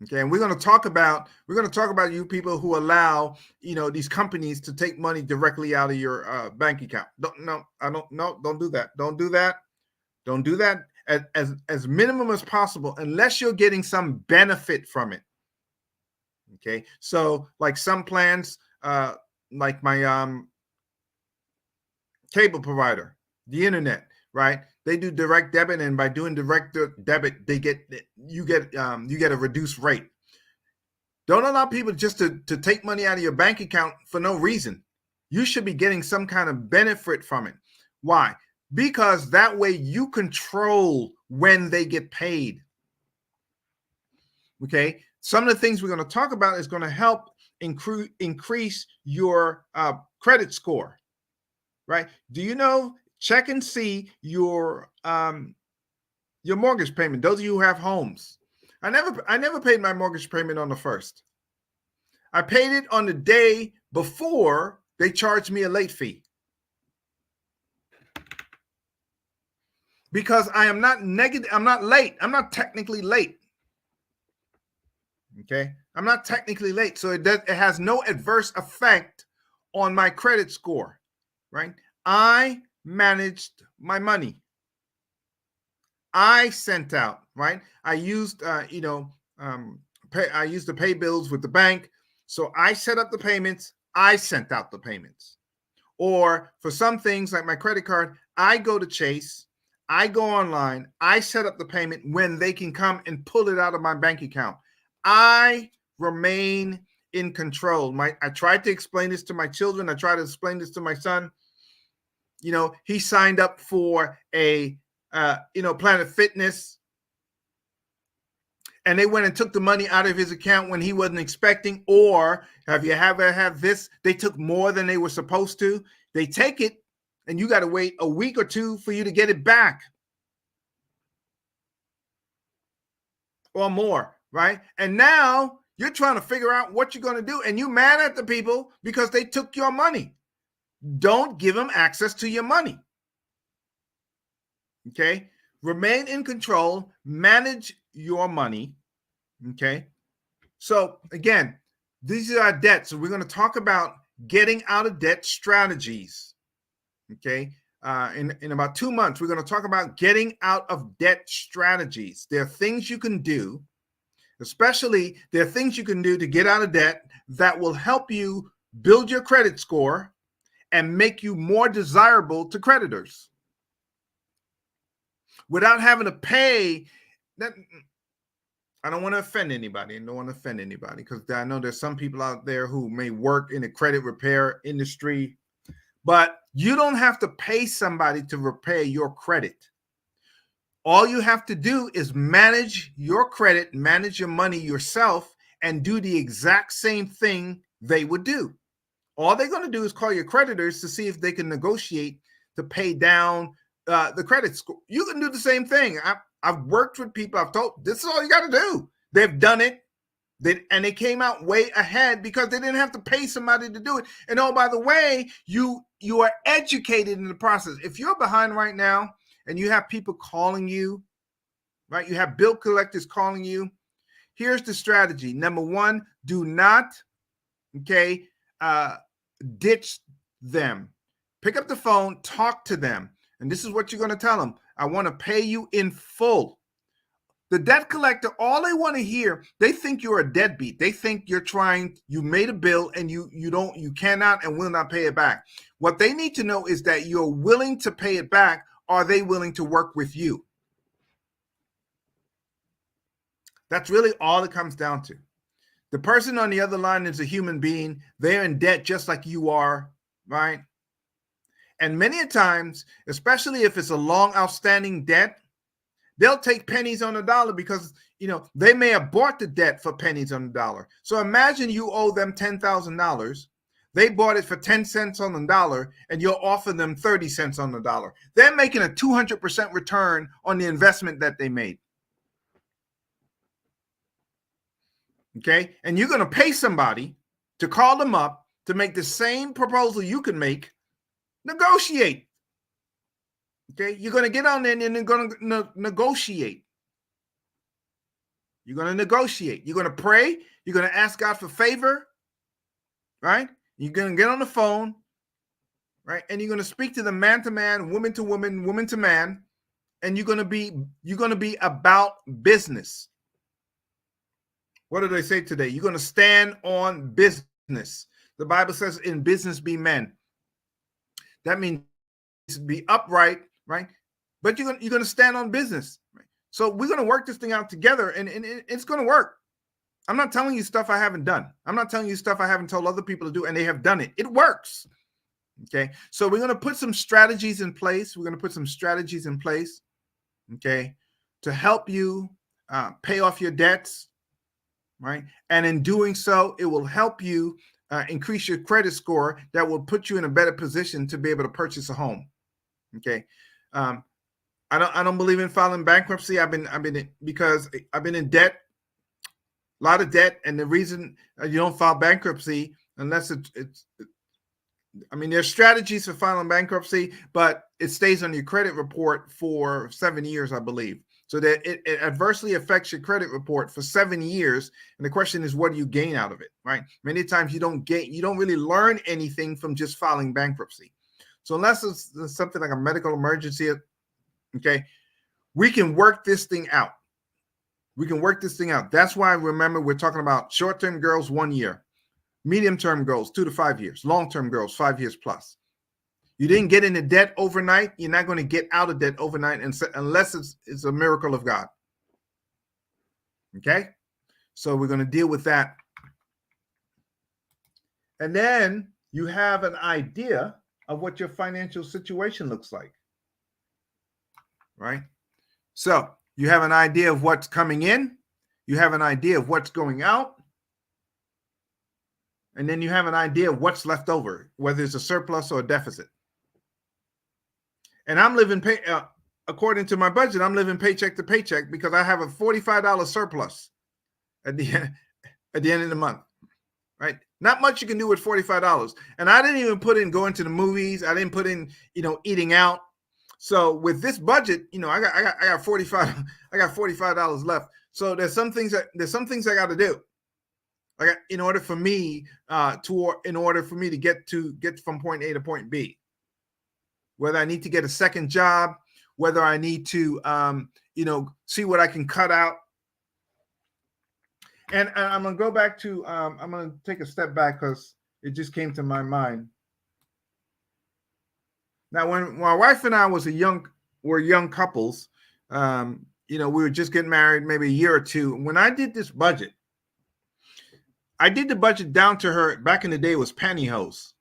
Speaker 2: Okay, and we're going to talk about you people who allow these companies to take money directly out of your bank account. Don't do that. Don't do that as minimum as possible unless you're getting some benefit from it. Okay, so like some plans, like my cable provider, the internet, right? They do direct debit, and by doing direct debit, you get a reduced rate. Don't allow people just to take money out of your bank account for no reason. You should be getting some kind of benefit from it. Why? Because that way you control when they get paid. Okay. Some of the things we're going to talk about is going to help increase your credit score, right? Do you know? Check and see your mortgage payment. Those of you who have homes, I never paid my mortgage payment on the 1st. I paid it on the day before they charged me a late fee, because I am not negative. I'm not late. I'm not technically late. Okay, I'm not technically late, so it has no adverse effect on my credit score, right? I managed my money. I sent out, right? I used, I used to pay bills with the bank. So I set up the payments. I sent out the payments. Or for some things like my credit card, I go to Chase. I go online. I set up the payment when they can come and pull it out of my bank account. I remain in control. I tried to explain this to my children. I tried to explain this to my son. He signed up for a Planet Fitness, and they went and took the money out of his account when he wasn't expecting? Or have you ever had this? They took more than they were supposed to. They take it, and you got to wait a week or two for you to get it back, or more, right? And now you're trying to figure out what you're going to do, and you're mad at the people because they took your money. Don't give them access to your money. Okay? Remain in control, manage your money. Okay? So again, these are our debts. So we're going to talk about getting out of debt strategies. Okay? In about 2 months, we're going to talk about getting out of debt strategies. There are things you can do, especially there are things you can do to get out of debt that will help you build your credit score and make you more desirable to creditors without having to pay. That I don't want to offend anybody. I don't want to offend anybody because I know there's some people out there who may work in the credit repair industry, but you don't have to pay somebody to repair your credit. All you have to do is manage your credit, manage your money yourself, and do the exact same thing they would do. All they're going to do is call your creditors to see if they can negotiate to pay down the credit score. You can do the same thing. I've worked with people. I've told this is all you got to do. They've done it. And they came out way ahead because they didn't have to pay somebody to do it. And oh, by the way, you are educated in the process. If you're behind right now and you have people calling you, right? You have bill collectors calling you. Here's the strategy. Number one, do not, ditch them. Pick up the phone, talk to them. And this is what you're going to tell them. I want to pay you in full. The debt collector, all they want to hear, they think you're a deadbeat. They think you made a bill and you cannot and will not pay it back. What they need to know is that you're willing to pay it back. Are they willing to work with you? That's really all it comes down to. The person on the other line is a human being. They're in debt just like you are, right? And many times, especially if it's a long outstanding debt, they'll take pennies on the dollar because, they may have bought the debt for pennies on the dollar. So imagine you owe them $10,000. They bought it for 10 cents on the dollar, and you'll offer them 30 cents on the dollar. They're making a 200% return on the investment that they made. Okay? And you're going to pay somebody to call them up to make the same proposal you can make. Negotiate. Okay? You're going to get on there and you're going to negotiate. You're going to negotiate. You're going to pray. You're going to ask God for favor. Right? You're going to get on the phone. Right? And you're going to speak to them man to man, woman to woman, woman to man. And you're going to be about business. What do they say today? You're going to stand on business. The Bible says, in business be men. That means be upright, right? But you're going to stand on business. Right? So we're going to work this thing out together, and it's going to work. I'm not telling you stuff I haven't done. I'm not telling you stuff I haven't told other people to do, and they have done it. It works. Okay? So we're going to put some strategies in place. Okay, to help you pay off your debts. Right. And in doing so, it will help you increase your credit score that will put you in a better position to be able to purchase a home. Okay. I don't believe in filing bankruptcy. Because I've been in debt, a lot of debt. And the reason you don't file bankruptcy unless there's strategies for filing bankruptcy, but it stays on your credit report for 7 years, I believe. So that it adversely affects your credit report for 7 years. And the question is, what do you gain out of it, right? Many times you don't really learn anything from just filing bankruptcy. So unless it's something like a medical emergency, okay, we can work this thing out. That's why, remember, we're talking about short-term goals, 1 year, medium-term goals, 2 to 5 years, long-term goals, 5 years plus. You didn't get into debt overnight. You're not going to get out of debt overnight unless it's a miracle of God. Okay? So we're going to deal with that. And then you have an idea of what your financial situation looks like. Right? So you have an idea of what's coming in. you have an idea of what's going out, and then you have an idea of what's left over, whether it's a surplus or a deficit. And I'm living according to my budget, I'm living paycheck to paycheck because I have a $45 surplus at the end of the month, right? Not much you can do with $45. And I didn't even put in going to the movies. I didn't put in, eating out. So with this budget, I got $45 left. So there's some things I got to do. In order for me to get from point A to point B. Whether I need to get a second job, whether I need to, see what I can cut out. And I'm going to go back to, I'm going to take a step back because it just came to my mind. Now, when my wife and I were young couples, we were just getting married maybe a year or two. When I did this budget, I did the budget down to her, back in the day it was pantyhose.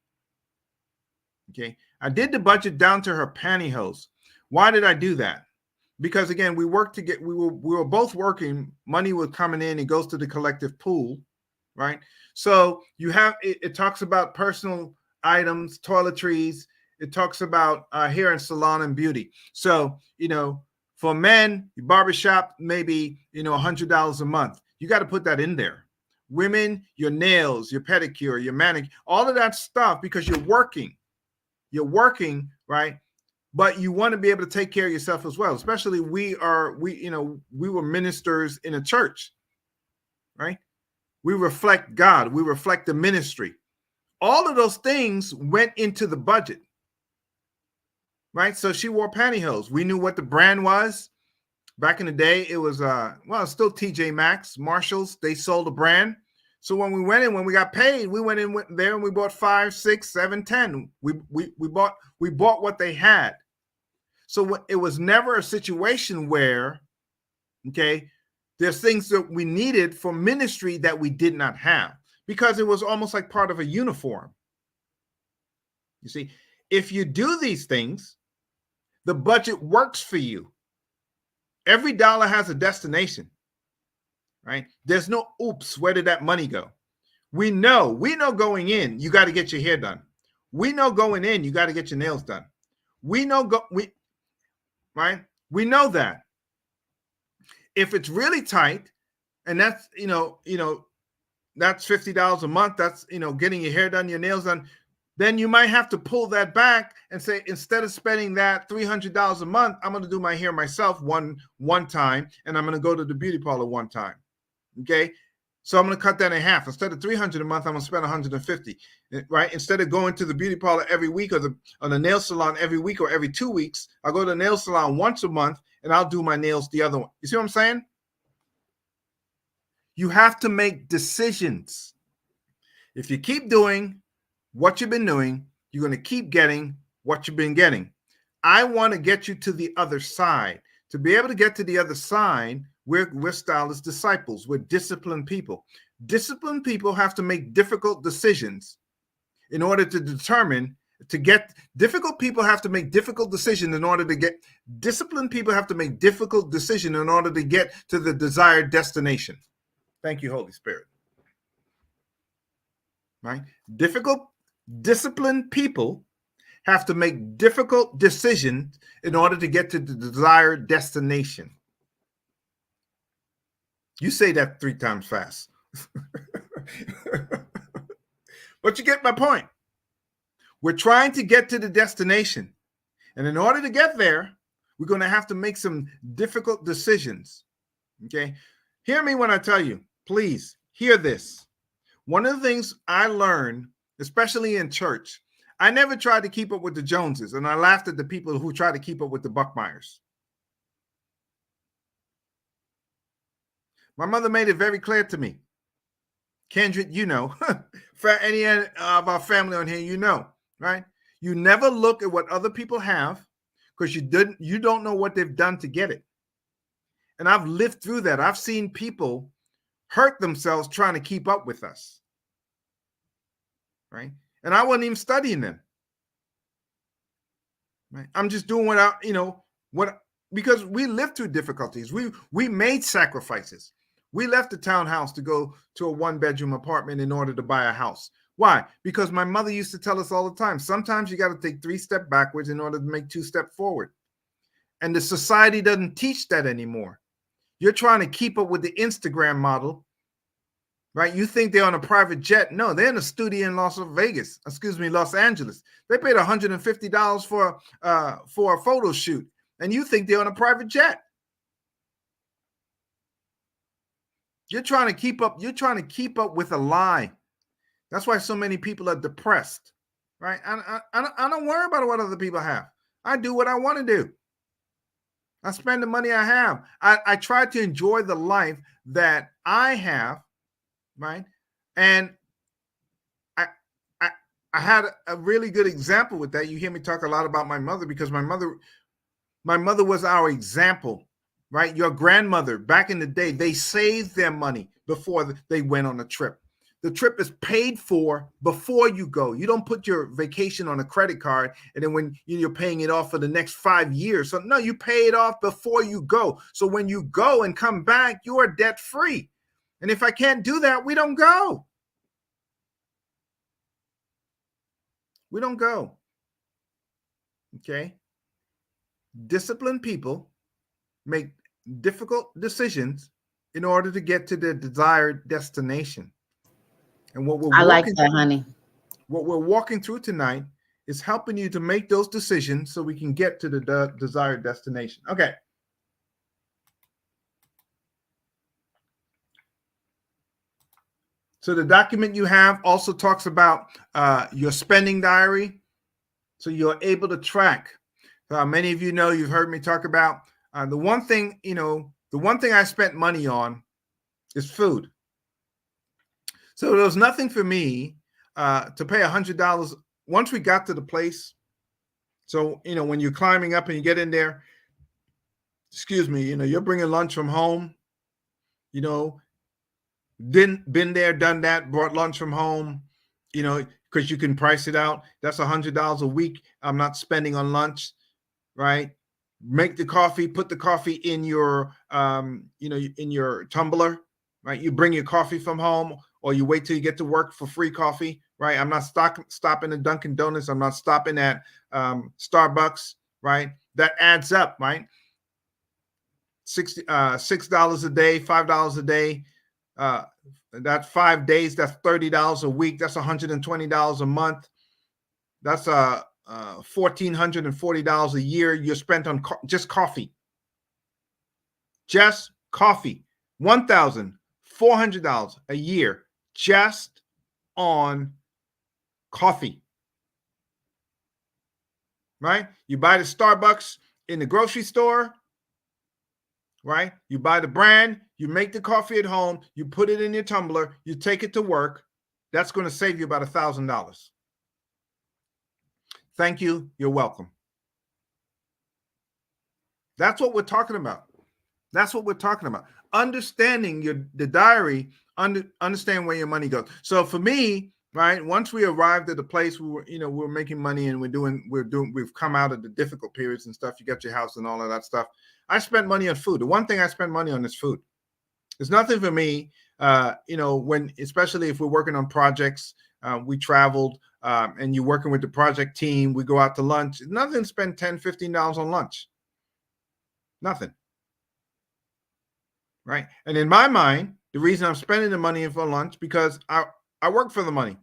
Speaker 2: Okay. I did the budget down to her pantyhose. Why did I do that? Because again, we were both working, money was coming in, it goes to the collective pool, right? So it talks about personal items, toiletries, it talks about hair and salon and beauty. So, for men, your barbershop, maybe, $100 a month. You got to put that in there. Women, your nails, your pedicure, your manicure, all of that stuff, because you're working, right? But you want to be able to take care of yourself as well. Especially we were ministers in a church, right? We reflect God. We reflect the ministry. All of those things went into the budget, right? So she wore pantyhose. We knew what the brand was. Back in the day, it was, it's still TJ Maxx, Marshalls. They sold a brand. So when we got paid, we went there and we bought 5, 6, 7, 10. We bought what they had. So it was never a situation where, okay, there's things that we needed for ministry that we did not have, because it was almost like part of a uniform. You see, if you do these things, the budget works for you. Every dollar has a destination, right? There's no oops, where did that money go? We know going in, you got to get your hair done. We know going in, you got to get your nails done. We know right? We know that. If it's really tight, and that's, that's $50 a month, that's, getting your hair done, your nails done, then you might have to pull that back and say, instead of spending that $300 a month, I'm going to do my hair myself one time, and I'm going to go to the beauty parlor one time. Okay. So I'm going to cut that in half. Instead of $300 a month, I'm going to spend $150, right? Instead of going to the beauty parlor every week or the nail salon every week or every 2 weeks, I'll go to the nail salon once a month and I'll do my nails the other one. You see what I'm saying? You have to make decisions. If you keep doing what you've been doing, you're going to keep getting what you've been getting. I want to get you to the other side. To be able to get to the other side, we're stylist disciples. We're disciplined people. Disciplined people have to make difficult decisions in order to difficult people have to make difficult decisions in order to get disciplined people have to make difficult decisions in order to get to the desired destination. Thank you, Holy Spirit. Right? Disciplined people have to make difficult decisions in order to get to the desired destination. You say that 3 times fast. But you get my point. We're trying to get to the destination. And in order to get there, we're going to have to make some difficult decisions. Okay? Hear me when I tell you. Please hear this. One of the things I learned, especially in church, I never tried to keep up with the Joneses, and I laughed at the people who try to keep up with the Buckmeyers. My mother made it very clear to me. Kendrick, for any of our family on here, right? You never look at what other people have because you don't know what they've done to get it. And I've lived through that. I've seen people hurt themselves trying to keep up with us. Right? And I wasn't even studying them. Right? I'm just doing because we lived through difficulties. We made sacrifices. We left the townhouse to go to a 1-bedroom apartment in order to buy a house. Why? Because my mother used to tell us all the time, sometimes you got to take 3 steps backwards in order to make 2 steps forward. And the society doesn't teach that anymore. You're trying to keep up with the Instagram model, right? You think they're on a private jet. No, they're in a studio in Los Angeles. They paid $150 for a photo shoot, and you think they're on a private jet. You're trying to keep up. You're trying to keep up with a lie. That's why so many people are depressed, right? I don't worry about what other people have. I do what I want to do. I spend the money I have. I try to enjoy the life that I have, right? And I had a really good example with that. You hear me talk a lot about my mother because my mother was our example, right? Your grandmother, back in the day, they saved their money before they went on a trip. The trip is paid for before you go. You don't put your vacation on a credit card and then when you're paying it off for the next 5 years. So no, you pay it off before you go. So when you go and come back, you are debt free. And if I can't do that, we don't go. We don't go. Okay. Disciplined people make difficult decisions in order to get to their desired destination. And what we're What we're walking through tonight is helping you to make those decisions so we can get to the desired destination. Okay. So the document you have also talks about your spending diary. So you're able to track. Many of you know, you've heard me talk about the one thing I spent money on is food. So there was nothing for me to pay $100 once we got to the place. So, when you're climbing up and you get in there, you're bringing lunch from home, been there, done that, brought lunch from home, because you can price it out. That's $100 a week. I'm not spending on lunch, right? Make the coffee, put the coffee in your, in your tumbler, right? You bring your coffee from home or you wait till you get to work for free coffee, right? I'm not stopping at Dunkin' Donuts. I'm not stopping at Starbucks, right? That adds up, right? $6 a day, $5 a day. That's 5 days. That's $30 a week. That's $120 a month. That's $1,440 a year you spent on just coffee. Just coffee. $1,400 a year just on coffee. Right? You buy the Starbucks in the grocery store, right? You buy the brand, you make the coffee at home, you put it in your tumbler, you take it to work. That's going to save you about $1,000. Thank you. You're welcome. That's what we're talking about. That's what we're talking about. Understanding the diary, understand where your money goes. So for me, right, once we arrived at the place, we're making money and we've come out of the difficult periods and stuff. You got your house and all of that stuff. I spent money on food. The one thing I spend money on is food. It's nothing for me, especially if we're working on projects, we traveled and you're working with the project team, we go out to lunch. Nothing to spend $10, $15 on lunch. Nothing. Right. And in my mind, the reason I'm spending the money for lunch, because I work for the money.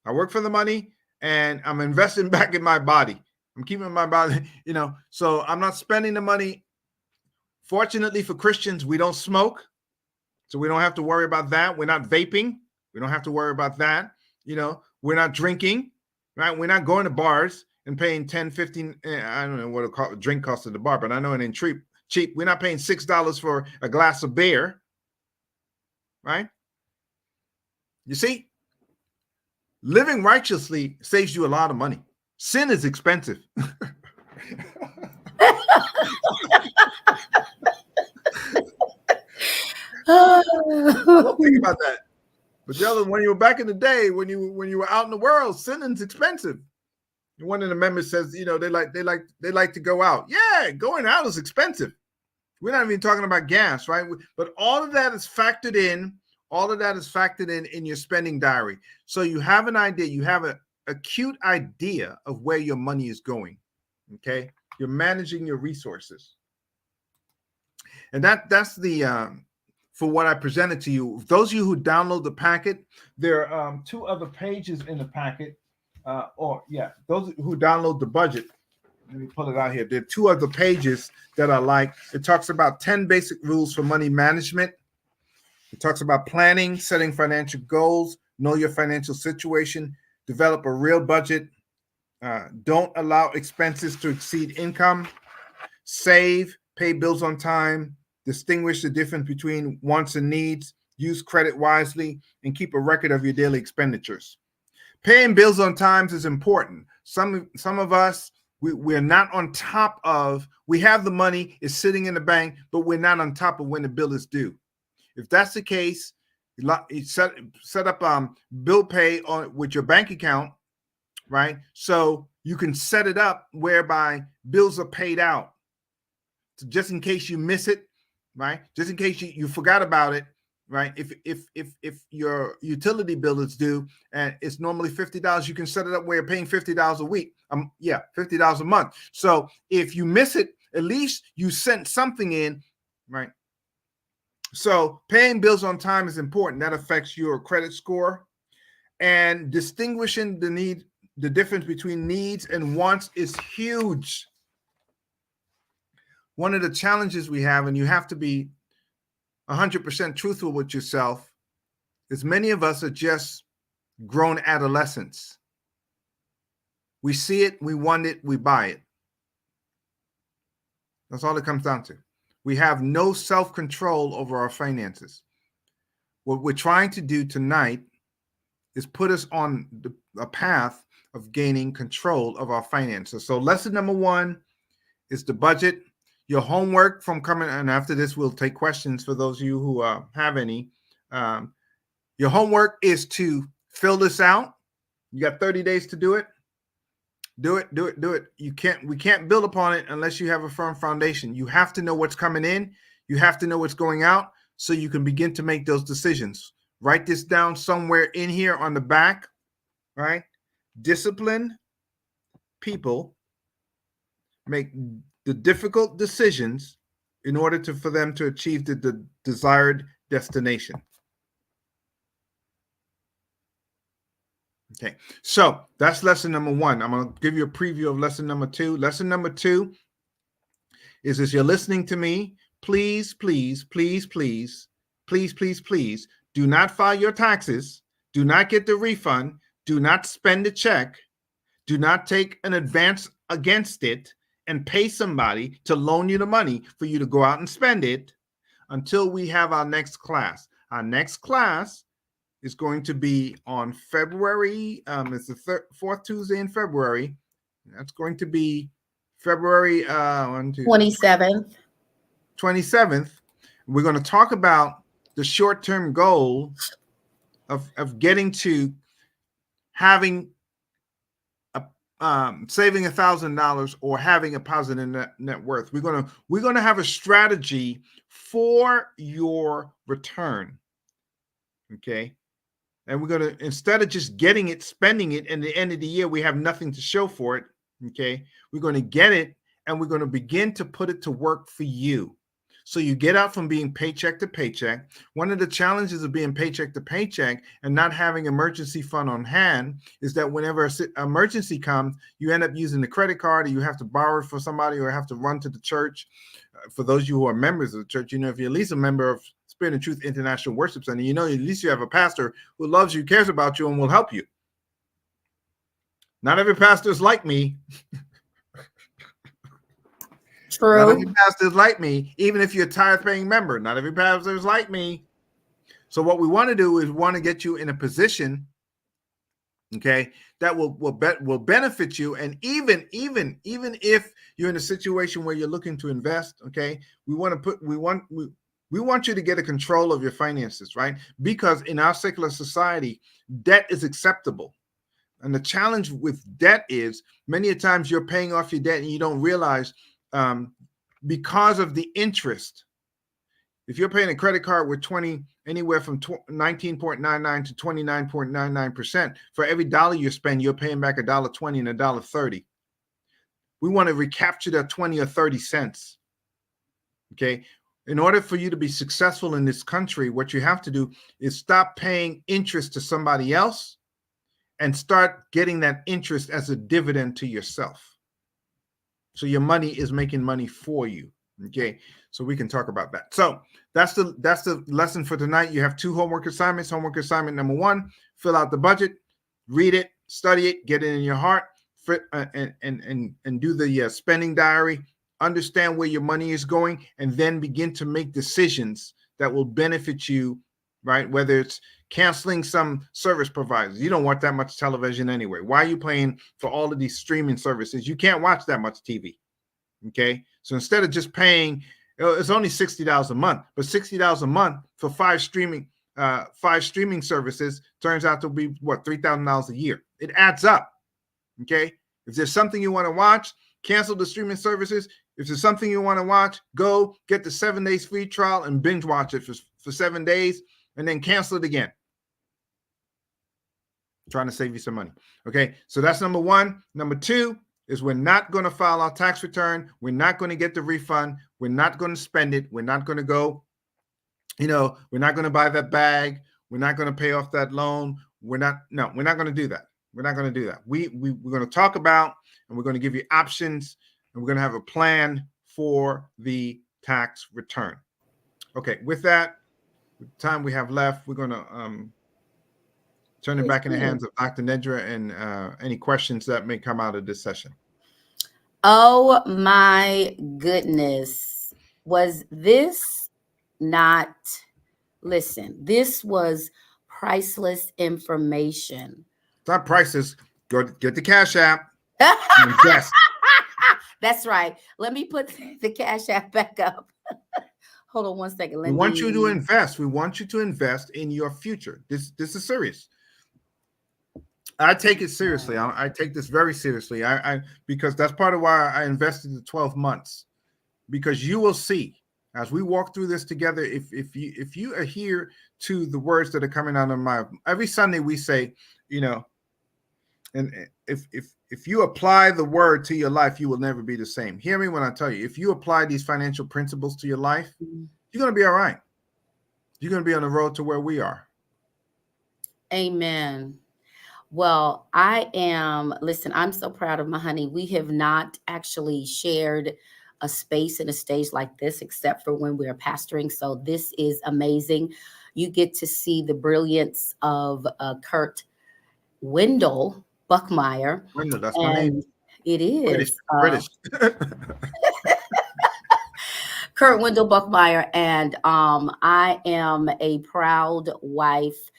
Speaker 2: I work for the money and I'm investing back in my body. I'm keeping my body, so I'm not spending the money. Fortunately for Christians, we don't smoke. So we don't have to worry about that. We're not vaping. We don't have to worry about that. We're not drinking, right? We're not going to bars and paying 10, 15, I don't know what a drink costs at the bar, but I know it ain't cheap. We're not paying $6 for a glass of beer, right? You see, living righteously saves you a lot of money. Sin is expensive. Don't think about that. But the other, when you were back in the day, when you were out in the world, sinning's expensive. One of the members says, they like to go out. Yeah, going out is expensive. We're not even talking about gas, right? But all of that is factored in. All of that is factored in your spending diary. So you have an idea. You have an acute idea of where your money is going. Okay, you're managing your resources, and that's the for what I presented to you. Those of you who download the packet, there are 2 other pages in the packet. Those who download the budget. Let me pull it out here. There are 2 other pages that I like. It talks about 10 basic rules for money management. It talks about planning, setting financial goals, know your financial situation, develop a real budget, don't allow expenses to exceed income, save, pay bills on time, distinguish the difference between wants and needs, use credit wisely, and keep a record of your daily expenditures. Paying bills on time is important. Some of us, we're not on top of, we have the money, it's sitting in the bank, but we're not on top of when the bill is due. If that's the case, you set up bill pay with your bank account, right? So you can set it up whereby bills are paid out. So just in case you miss it, right? Just in case you forgot about it, right? If your utility bill is due and it's normally $50, you can set it up where you're paying $50 a week. $50 a month. So if you miss it, at least you sent something in, right? So paying bills on time is important. That affects your credit score, and distinguishing the difference between needs and wants is huge. One of the challenges we have, and you have to be 100% truthful with yourself, is many of us are just grown adolescents. We see it, we want it, we buy it. That's all it comes down to. We have no self-control over our finances. What we're trying to do tonight is put us on a path of gaining control of our finances. So lesson number 1 is the budget. Your homework from coming, and after this, we'll take questions for those of you who have any. Your homework is to fill this out. You got 30 days to do it. Do it. We can't build upon it unless you have a firm foundation. You have to know what's coming in. You have to know what's going out so you can begin to make those decisions. Write this down somewhere in here on the back, right? Disciplined people make the difficult decisions in order for them to achieve the desired destination. Okay, so that's lesson number 1. I'm going to give you a preview of lesson number 2. Lesson number 2 is, as you're listening to me, please do not file your taxes. Do not get the refund. Do not spend a check. Do not take an advance against it and pay somebody to loan you the money for you to go out and spend it until we have our next class. Our next class is going to be on February. It's the 4th Tuesday in February. That's going to be February
Speaker 1: 27th.
Speaker 2: 27th. We're going to talk about the short-term goal of getting to having saving $1,000 or having a positive net worth. We're gonna have a strategy for your return. Okay. And we're going to, instead of just getting it, spending it, and at the end of the year, we have nothing to show for it. Okay. We're going to get it and we're going to begin to put it to work for you. So you get out from being paycheck to paycheck. One of the challenges of being paycheck to paycheck and not having emergency fund on hand is that whenever an emergency comes, you end up using the credit card, or you have to borrow it for somebody, or have to run to the church. For those of you who are members of the church, if you're at least a member of Spirit and Truth International Worship Center, at least you have a pastor who loves you, cares about you, and will help you. Not every pastor is like me.
Speaker 1: True.
Speaker 2: Not every pastor is like me, even if you're a tithe-paying member. Not every pastor is like me. So what we want to do is we want to get you in a position, okay, that will benefit you. And even if you're in a situation where you're looking to invest, okay, we want you to get a control of your finances, right? Because in our secular society, debt is acceptable. And the challenge with debt is many a times you're paying off your debt and you don't realize because of the interest. If you're paying a credit card with anywhere from 19.99 to 29.99%, for every dollar you spend, you're paying back $1.20 and $1.30. We want to recapture that 20 or 30 cents. Okay. In order for you to be successful in this country, what you have to do is stop paying interest to somebody else and start getting that interest as a dividend to yourself. So your money is making money for you. Okay. So we can talk about that. So that's the lesson for tonight. You have 2 homework assignments. Homework assignment number 1, fill out the budget, read it, study it, get it in your heart, and do the spending diary. Understand where your money is going, and then begin to make decisions that will benefit you, right? Whether it's canceling some service providers. You don't want that much television anyway. Why are you paying for all of these streaming services? You can't watch that much TV. Okay. So instead of just paying, it's only $60 a month, but $60 a month for 5 streaming services turns out to be what, $3,000 a year. It adds up. Okay. If there's something you want to watch, cancel the streaming services. If there's something you want to watch, go get the 7 days free trial and binge watch it for 7 days and then cancel it again. I'm trying to save you some money. Okay. So that's number 1. Number 2 is we're not going to file our tax return. We're not going to get the refund. We're not going to spend it. We're not going to go, we're not going to buy that bag. We're not going to pay off that loan. We're not going to do that. We're not going to do that. We're going to talk about, and we're going to give you options, and we're going to have a plan for the tax return. Okay. With that, with the time we have left, we're going to turn it back in the hands of Dr. Nedra and any questions that may come out of this session.
Speaker 1: Oh my goodness. Was this not, listen, this was priceless information.
Speaker 2: It's not priceless. Go get the Cash App. Invest.
Speaker 1: That's right. Let me put the Cash App back up. Hold on 1 second.
Speaker 2: We want you to invest. We want you to invest in your future. This is serious. I take it seriously. I take this very seriously. Because that's part of why I invested the 12 months. Because you will see as we walk through this together, if you adhere to the words that are coming out of my every Sunday, we say, and if you apply the word to your life, you will never be the same. Hear me when I tell you, if you apply these financial principles to your life, you're going to be all right. You're going to be on the road to where we are.
Speaker 1: Amen. Well, listen, I'm so proud of my honey. We have not actually shared a space and a stage like this, except for when we're pastoring. So this is amazing. You get to see the brilliance of Kurt Wendell Buckmeyer.
Speaker 2: Wendell, that's my name.
Speaker 1: It is.
Speaker 2: British.
Speaker 1: Kurt Wendell Buckmeyer. And I am a proud wife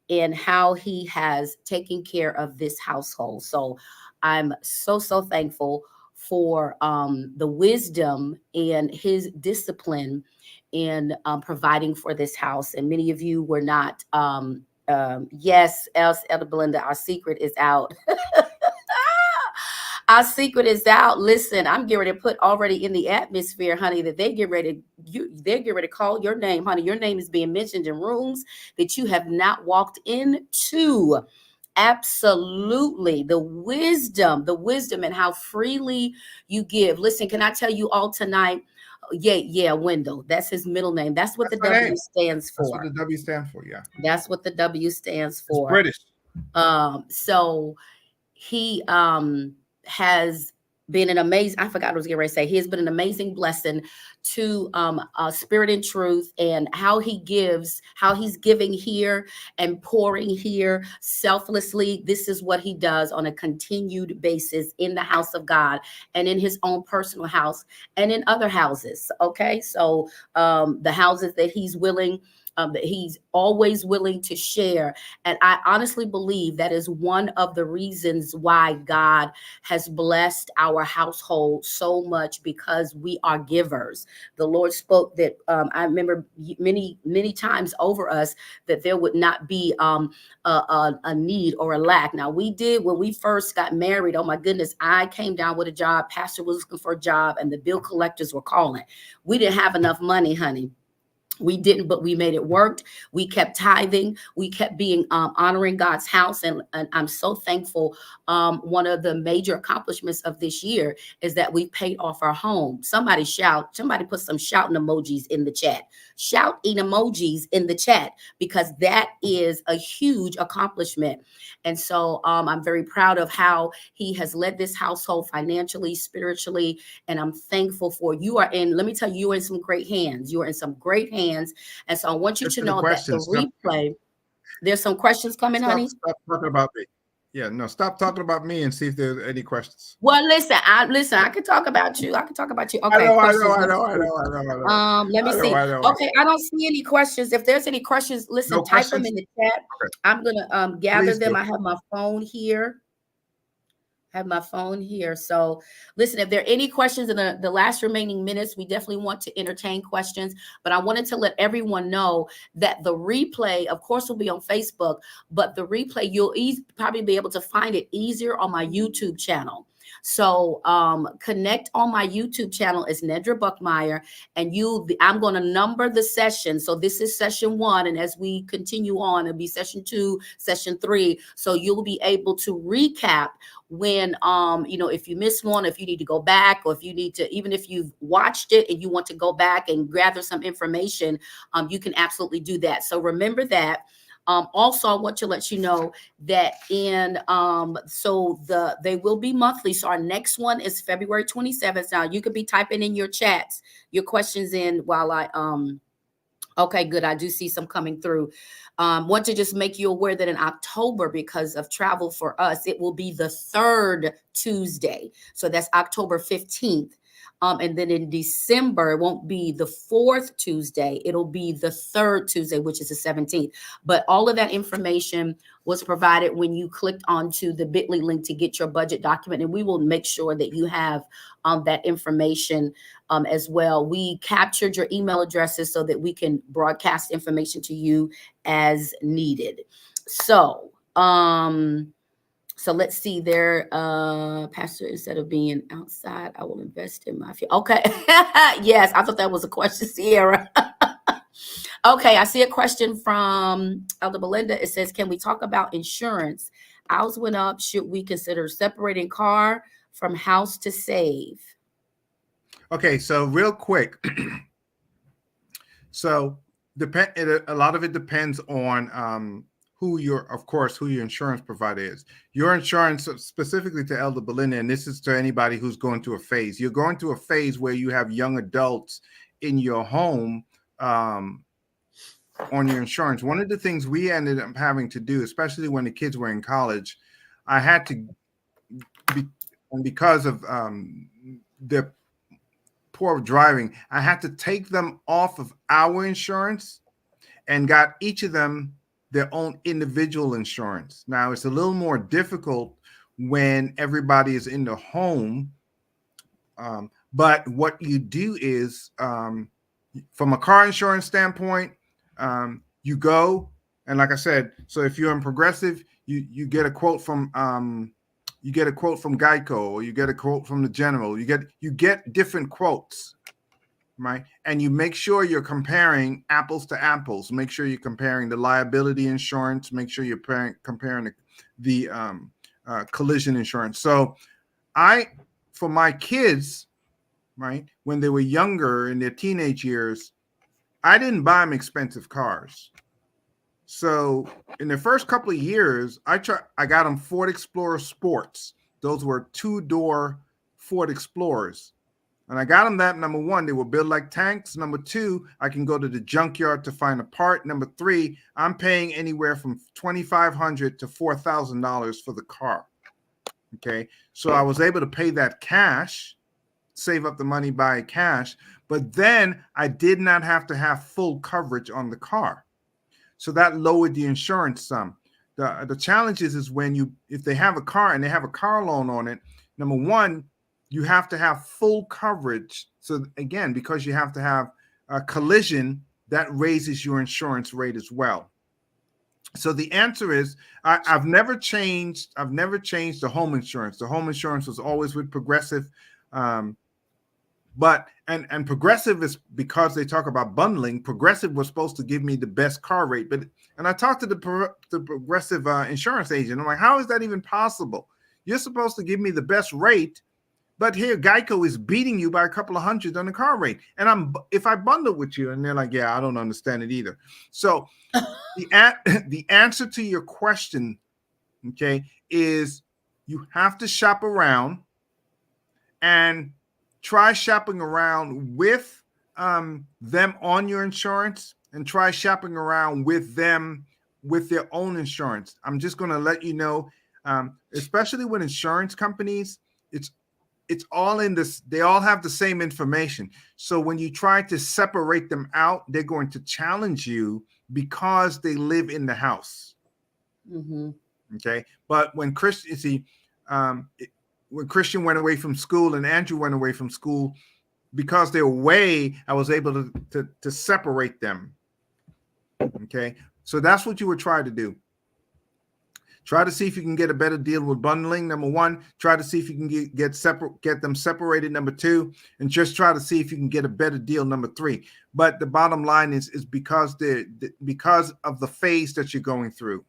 Speaker 1: in how he has taken care of this household. So I'm so thankful for the wisdom and his discipline in providing for this house. And many of you were not, yes, Elder Belinda, our secret is out. Our secret is out. Listen, I'm getting ready to put already in the atmosphere, honey, that they get ready to call your name, honey. Your name is being mentioned in rooms that you have not walked into. Absolutely. The wisdom and how freely you give. Listen, can I tell you all tonight? Yeah, Wendell. That's his middle name. That's what the W stands for.
Speaker 2: That's what the W stands for, yeah.
Speaker 1: That's what the W stands for.
Speaker 2: It's British.
Speaker 1: So he has been an amazing, I forgot what I was getting ready to say. He has been an amazing blessing to Spirit and Truth, and how he's giving here and pouring here selflessly. This is what he does on a continued basis in the house of God and in his own personal house and in other houses. Okay. So the houses that he's willing that he's always willing to share. And I honestly believe that is one of the reasons why God has blessed our household so much, because we are givers. The Lord spoke that I remember many times over us that there would not be a need or a lack. Now, we did when we first got married. Oh my goodness, I came down with a job. Pastor was looking for a job, and the bill collectors were calling. We didn't have enough money, honey. We didn't, but we made it work. We kept tithing. We kept being honoring God's house. And I'm so thankful. One of the major accomplishments of this year is that we paid off our home. Somebody put some shouting emojis in the chat. Shouting emojis in the chat, because that is a huge accomplishment. And so I'm very proud of how he has led this household financially, spiritually, and I'm thankful for you. Let me tell you, you're in some great hands. You are in some great hands. And so I want you to know that the replay, there's some questions coming, honey.
Speaker 2: Stop talking about me. Yeah, no, stop talking about me and see if there's any questions.
Speaker 1: Well, listen, I can talk about you. Okay.
Speaker 2: I know.
Speaker 1: Let me see. Okay, I don't see any questions. If there's any questions, listen, type them in the chat. Okay. I'm gonna gather them. I have my phone here. So listen, if there are any questions in the last remaining minutes, we definitely want to entertain questions. But I wanted to let everyone know that the replay, of course, will be on Facebook, but the replay, you'll probably be able to find it easier on my YouTube channel. So connect on my YouTube channel is Nedra Buckmeyer, and I'm going to number the session. So this is session 1, and as we continue on, it'll be session 2, session 3. So you'll be able to recap when if you miss one, if you need to go back, or if you need to, even if you've watched it and you want to go back and gather some information, you can absolutely do that. So remember that. Also, I want to let you know that they will be monthly. So our next one is February 27th. Now you could be typing in your chats, your questions in while okay, good. I do see some coming through. Want to just make you aware that in October, because of travel for us, it will be the 3rd Tuesday. So that's October 15th. And then in December, it won't be the 4th Tuesday. It'll be the 3rd Tuesday, which is the 17th. But all of that information was provided when you clicked onto the bit.ly link to get your budget document. And we will make sure that you have that information as well. We captured your email addresses so that we can broadcast information to you as needed. So let's see there. Pastor, instead of being outside, I will invest in my future. Okay. Yes, I thought that was a question, Sierra. Okay, I see a question from Elder Belinda. It says, can we talk about insurance? Ours went up. Should we consider separating car from house to save?
Speaker 2: Okay, so real quick. So a lot of it depends on who your insurance provider is. Your insurance, specifically to Elder Belinda, and this is to anybody who's going through a phase. You're going through a phase where you have young adults in your home on your insurance. One of the things we ended up having to do, especially when the kids were in college, I had to, because of their poor driving, I had to take them off of our insurance and got each of them their own individual insurance. Now, it's a little more difficult when everybody is in the home. But what you do is, from a car insurance standpoint, you go, and like I said, so if you're in Progressive, you get a quote from Geico, or you get a quote from the General. You get different quotes, right? And you make sure you're comparing apples to apples. Make sure you're comparing the liability insurance. Make sure you're comparing the collision insurance. So for my kids, right, when they were younger in their teenage years, I didn't buy them expensive cars. So in the first couple of years, I got them Ford Explorer Sports. Those were 2-door Ford Explorers. And I got them that, number 1, they were built like tanks. Number 2, I can go to the junkyard to find a part. Number 3, I'm paying anywhere from $2,500 to $4,000 for the car. Okay. So I was able to pay that cash, save up the money, buy cash. But then I did not have to have full coverage on the car. So that lowered the insurance sum. The challenge is when if they have a car and they have a car loan on it, number one, you have to have full coverage. So again, because you have to have a collision, that raises your insurance rate as well. So the answer is I've never changed the home insurance. The home insurance was always with Progressive. But Progressive is, because they talk about bundling, Progressive was supposed to give me the best car rate. And I talked to the Progressive insurance agent. I'm like, how is that even possible? You're supposed to give me the best rate, but here Geico is beating you by a couple of hundred on the car rate. And if I bundle with you, and they're like, yeah, I don't understand it either. So the answer to your question, okay, is you have to shop around and try shopping around with them on your insurance, and try shopping around with them with their own insurance. I'm just going to let you know, especially with insurance companies, it's all in this. They all have the same information. So when you try to separate them out, they're going to challenge you because they live in the house.
Speaker 1: Mm-hmm.
Speaker 2: Okay. But when when Christian went away from school and Andrew went away from school, because they're away, I was able to separate them. Okay. So that's what you would try to do. Try to see if you can get a better deal with bundling. Number one, try to see if you can get them separated. Number two, and just try to see if you can get a better deal. Number three. But the bottom line is because because of the phase that you're going through.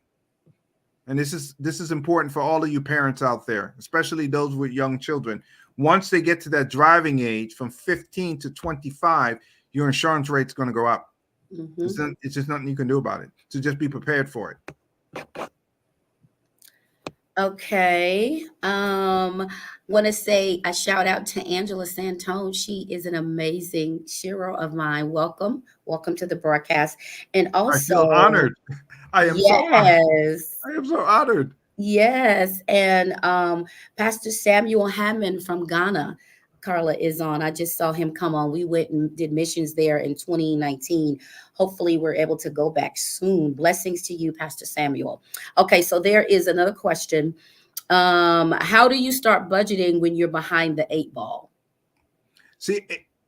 Speaker 2: And this is important for all of you parents out there, especially those with young children. Once they get to that driving age from 15 to 25, your insurance rate's going to go up. Mm-hmm. It's just nothing you can do about it. So just be prepared for it.
Speaker 1: Okay. Want to say a shout out to Angela Santone. She is an amazing shero of mine. Welcome to the broadcast. And also,
Speaker 2: I feel honored. I am so honored.
Speaker 1: Yes. And Pastor Samuel Hammond from Ghana, Carla, is on. I just saw him come on. We went and did missions there in 2019. Hopefully we're able to go back soon. Blessings to you, Pastor Samuel. Okay, so there is another question. How do you start budgeting when you're behind the 8 ball?
Speaker 2: See,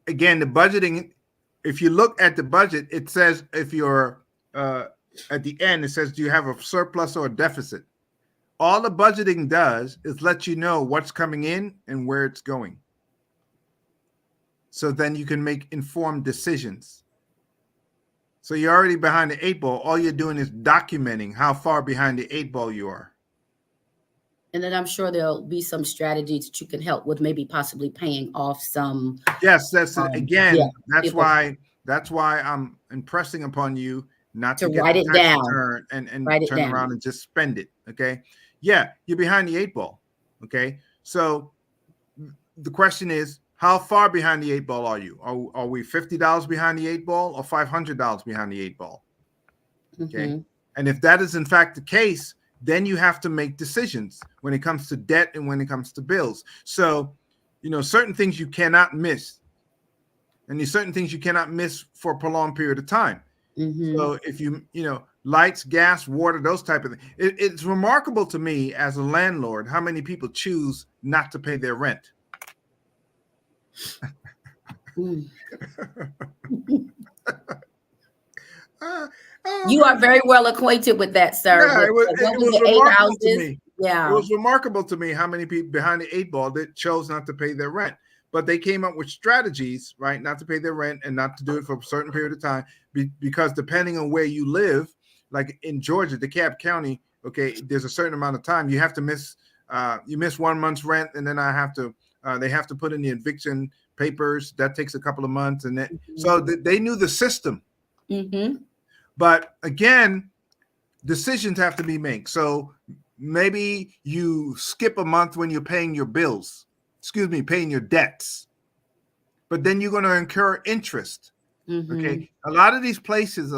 Speaker 2: again, the budgeting, if you look at the budget, it says if you're at the end, it says, do you have a surplus or a deficit? All the budgeting does is let you know what's coming in and where it's going. So then you can make informed decisions. So you're already behind the 8 ball. All you're doing is documenting how far behind the 8 ball you are.
Speaker 1: And then I'm sure there'll be some strategies that you can help with, maybe possibly paying off some.
Speaker 2: Yes, that's again. Yeah, that's why I'm impressing upon you not to get
Speaker 1: write it down
Speaker 2: and turn around and just spend it. Okay. Yeah, you're behind the 8 ball. Okay. So the question is, how far behind the 8 ball are you? Are we $50 behind the 8 ball or $500 behind the 8 ball? Okay. Mm-hmm. And if that is in fact the case, then you have to make decisions when it comes to debt and when it comes to bills. So, certain things you cannot miss. And there's certain things you cannot miss for a prolonged period of time. Mm-hmm. So if lights, gas, water, those type of things. It's remarkable to me as a landlord how many people choose not to pay their rent.
Speaker 1: You are very well acquainted with that, sir.
Speaker 2: Yeah, it was remarkable to me. Yeah, it was remarkable to me how many people behind the 8 ball that chose not to pay their rent. But they came up with strategies, right, not to pay their rent and not to do it for a certain period of time, because depending on where you live, like in Georgia, DeKalb County, okay, there's a certain amount of time you have to miss. You miss 1 month's rent, and then they have to put in the eviction papers. That takes a couple of months, and then so they knew the system. Mm-hmm. But again, decisions have to be made. So maybe you skip a month when you're paying your bills. Paying your debts, but then you're going to incur interest. Mm-hmm. Okay. A lot of these places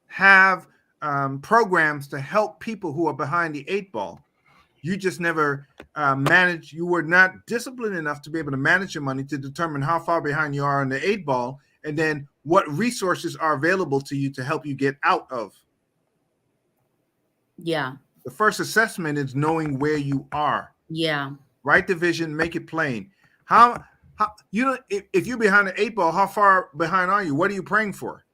Speaker 2: have programs to help people who are behind the 8 ball. You just never managed. You were not disciplined enough to be able to manage your money to determine how far behind you are on the 8 ball, and then what resources are available to you to help you get out of
Speaker 1: Yeah.
Speaker 2: The first assessment is knowing where you are.
Speaker 1: Yeah.
Speaker 2: Write the vision, make it plain. How you know if you're behind the 8 ball, how far behind are you? What are you praying for?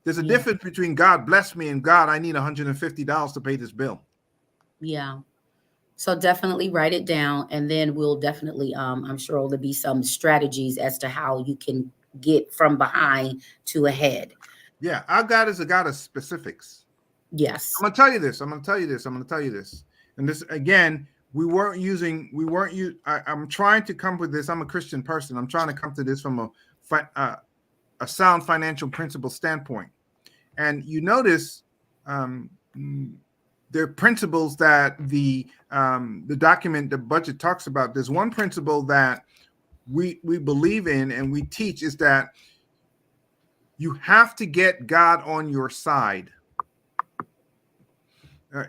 Speaker 2: There's a
Speaker 1: Yeah.
Speaker 2: difference between God bless me and God, I need $150 to pay this bill.
Speaker 1: Yeah. So definitely write it down, and then we'll definitely, I'm sure there'll be some strategies as to how you can get from behind to ahead.
Speaker 2: Yeah, our God is a God of specifics.
Speaker 1: Yes.
Speaker 2: I'm gonna tell you this. I'm gonna tell you this. I'm gonna tell you this. And this again, I'm trying to come with this. I'm a Christian person. I'm trying to come to this from a sound financial principle standpoint. And you notice um, there are principles that the document, the budget talks about. There's one principle that we believe in and we teach is that you have to get God on your side.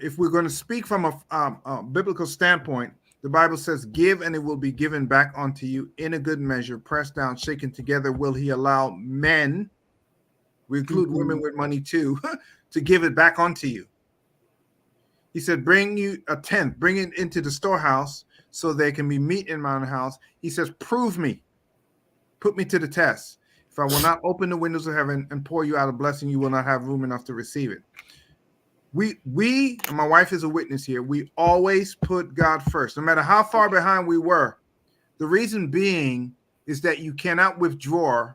Speaker 2: If we're going to speak from a biblical standpoint, the Bible says, give and it will be given back unto you in a good measure, pressed down, shaken together. Will he allow men, we include women with money too, to give it back unto you? He said, bring you a tenth, bring it into the storehouse so there can be meat in my house. He says, prove me, put me to the test. If I will not open the windows of heaven and pour you out a blessing, you will not have room enough to receive it. We, and my wife is a witness here, we always put God first, no matter how far behind we were. The reason being is that you cannot withdraw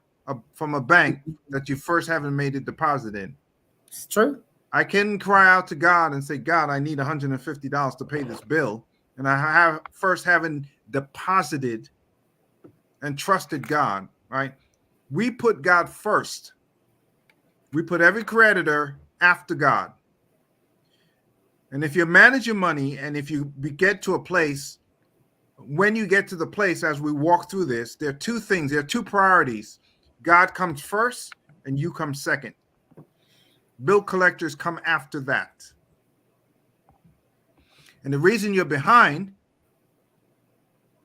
Speaker 2: from a bank that you first haven't made a deposit in.
Speaker 1: It's true.
Speaker 2: I can cry out to God and say, God, I need $150 to pay this bill. And I haven't deposited and trusted God, right? We put God first. We put every creditor after God. And if you manage your money and if you get to a place, when you get to the place as we walk through this, there are two things, there are two priorities. God comes first and you come second. Bill collectors come after that. And the reason you're behind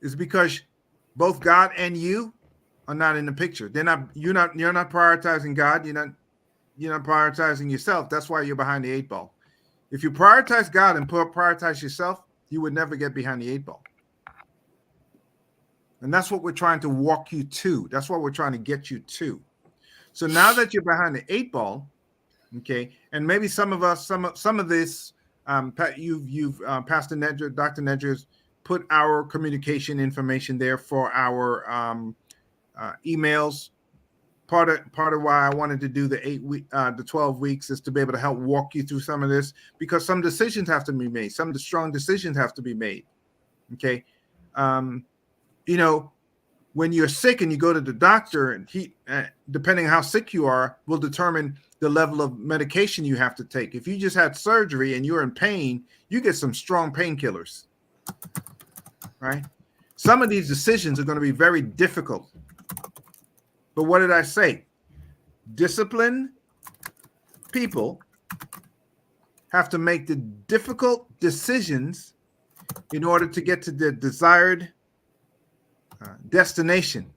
Speaker 2: is because both God and you are not in the picture. You're not prioritizing God, you're not prioritizing yourself. That's why you're behind the 8 ball. If you prioritize God and prioritize yourself, you would never get behind the 8 ball. And that's what we're trying to walk you to. That's what we're trying to get you to. So now that you're behind the 8 ball, okay, and maybe some of us, some of this, Pastor Nedger, Dr. Nedger's put our communication information there for our emails. Part of why I wanted to do the 12 weeks is to be able to help walk you through some of this, because some decisions have to be made. Some of the strong decisions have to be made. Okay. When you're sick and you go to the doctor, and he, depending on how sick you are, will determine the level of medication you have to take. If you just had surgery and you're in pain, you get some strong painkillers, right? Some of these decisions are going to be very difficult. But what did I say? Disciplined people have to make the difficult decisions in order to get to the desired destination.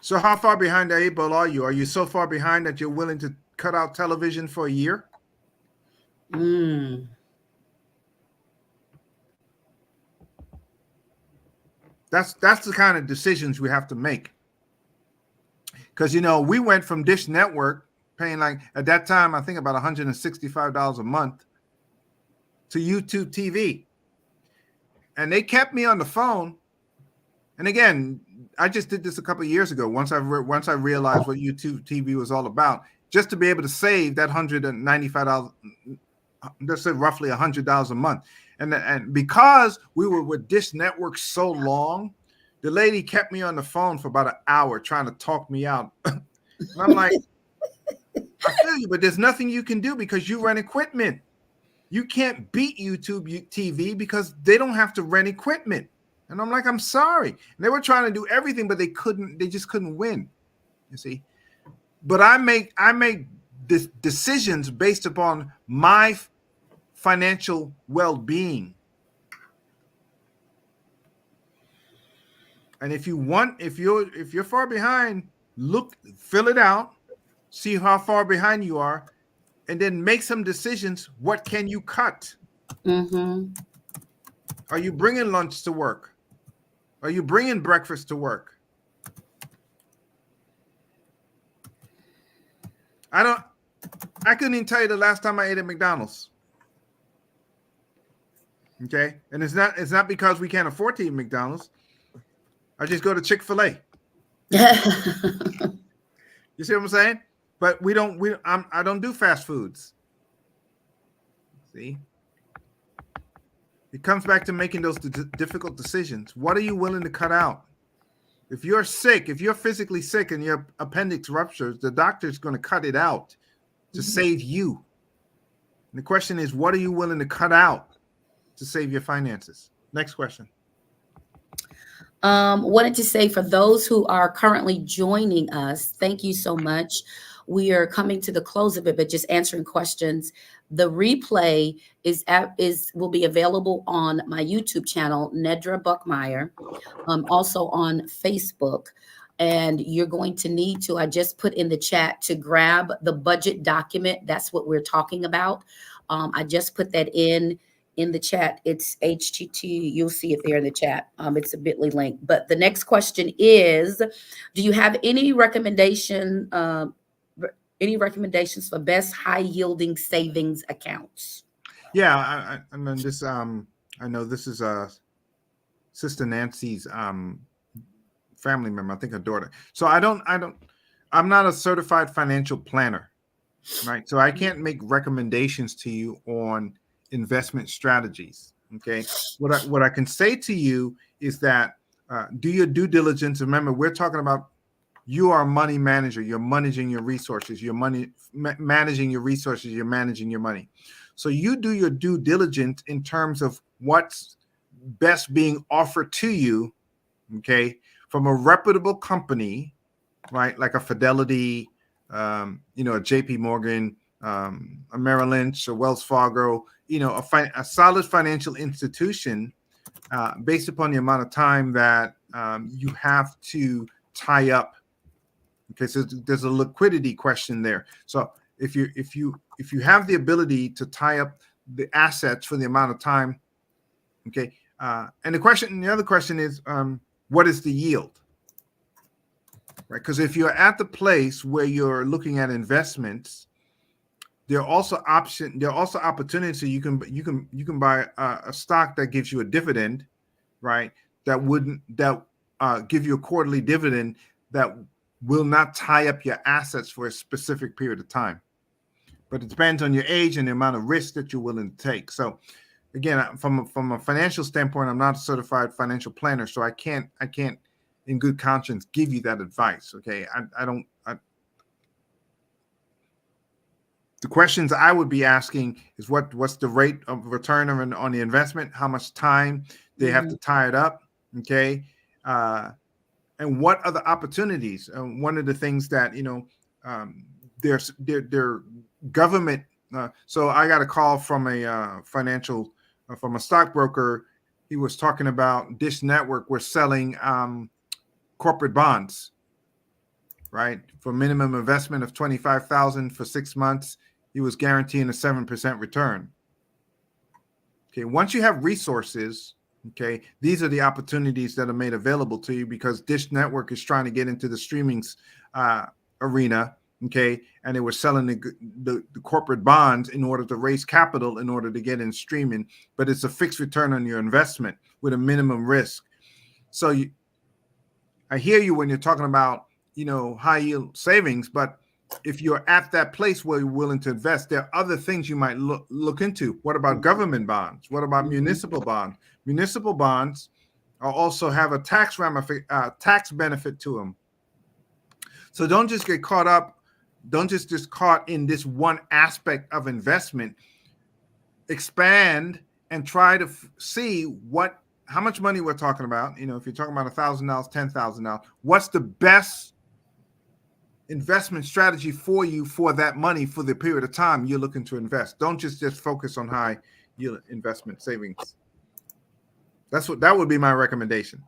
Speaker 2: So how far behind the 8 ball are you? Are you so far behind that you're willing to cut out television for a year? That's the kind of decisions we have to make. Because, we went from Dish Network paying, like, at that time, I think about $165 a month to YouTube TV. And they kept me on the phone. And again, I just did this a couple of years ago. Once I realized what YouTube TV was all about, just to be able to save that $195, let's say roughly $100 a month. And because we were with Dish Network so long, the lady kept me on the phone for about an hour trying to talk me out. And I'm like, I feel you, but there's nothing you can do because you rent equipment. You can't beat YouTube TV because they don't have to rent equipment. And I'm like, I'm sorry. And they were trying to do everything, but they just couldn't win. You see? But I make decisions based upon my financial well-being. And if you're far behind, fill it out, see how far behind you are, and then make some decisions. What can you cut?
Speaker 1: Mm-hmm.
Speaker 2: Are you bringing lunch to work? Are you bringing breakfast to work? I couldn't even tell you the last time I ate at McDonald's. Okay. And it's not because we can't afford to eat McDonald's. I just go to Chick-fil-A. You see what I'm saying? But I don't do fast foods. See? It comes back to making those difficult decisions. What are you willing to cut out? If you're sick, if you're physically sick and your appendix ruptures, the doctor's going to cut it out to save you. And the question is, what are you willing to cut out to save your finances? Next question.
Speaker 1: Wanted to say, for those who are currently joining us, thank you so much. We are coming to the close of it, but just answering questions. The replay will be available on my YouTube channel, Nedra Buckmeyer, also on Facebook. And you're going to need to, I just put in the chat, to grab the budget document. That's what we're talking about. I just put that in the chat. It's HTT. You'll see it there in the chat. It's a bit.ly link. But the next question is, do you have any recommendations for best high yielding savings accounts?
Speaker 2: Yeah, I mean this. I know this is Sister Nancy's family member. I think her daughter. So I'm not a certified financial planner, right? So I can't make recommendations to you on investment strategies. Okay. What I can say to you is that do your due diligence. Remember, we're talking about, you are a money manager. You're managing your resources. Managing your resources. You're managing your money. So you do your due diligence in terms of what's best being offered to you, okay, from a reputable company, right? Like a Fidelity, a JP Morgan, a Merrill Lynch, a Wells Fargo, a solid financial institution, based upon the amount of time that you have to tie up. Okay, so there's a liquidity question there. So if you have the ability to tie up the assets for the amount of time, okay, and the other question is, what is the yield, right? Because if you're at the place where you're looking at investments, there are also opportunities. So you can buy a stock that gives you a dividend, right? That give you a quarterly dividend that will not tie up your assets for a specific period of time. But it depends on your age and the amount of risk that you're willing to take. So again, from a financial standpoint, I'm not a certified financial planner, so I can't in good conscience give you that advice. Okay. The questions I would be asking is what's the rate of return on the investment? How much time they have to tie it up? Okay. And what other opportunities? One of the things that, there's government. So I got a call from a from a stockbroker. He was talking about Dish Network. We're selling corporate bonds, right? For minimum investment of $25,000 for 6 months. He was guaranteeing a 7% return. Okay, once you have resources, okay, these are the opportunities that are made available to you, because Dish Network is trying to get into the streaming arena, okay, and they were selling the corporate bonds in order to raise capital in order to get in streaming, but it's a fixed return on your investment with a minimum risk. So I hear you when you're talking about, high yield savings, but if you're at that place where you're willing to invest, there are other things you might look into. What about government bonds? What about municipal bonds? Municipal bonds also have a tax benefit to them. So don't just get caught up. Don't just caught in this one aspect of investment. Expand and try to see how much money we're talking about. If you're talking about $1,000, $10,000, what's the best investment strategy for you for that money for the period of time you're looking to invest? Don't just focus on high yield investment savings. That would be my recommendation.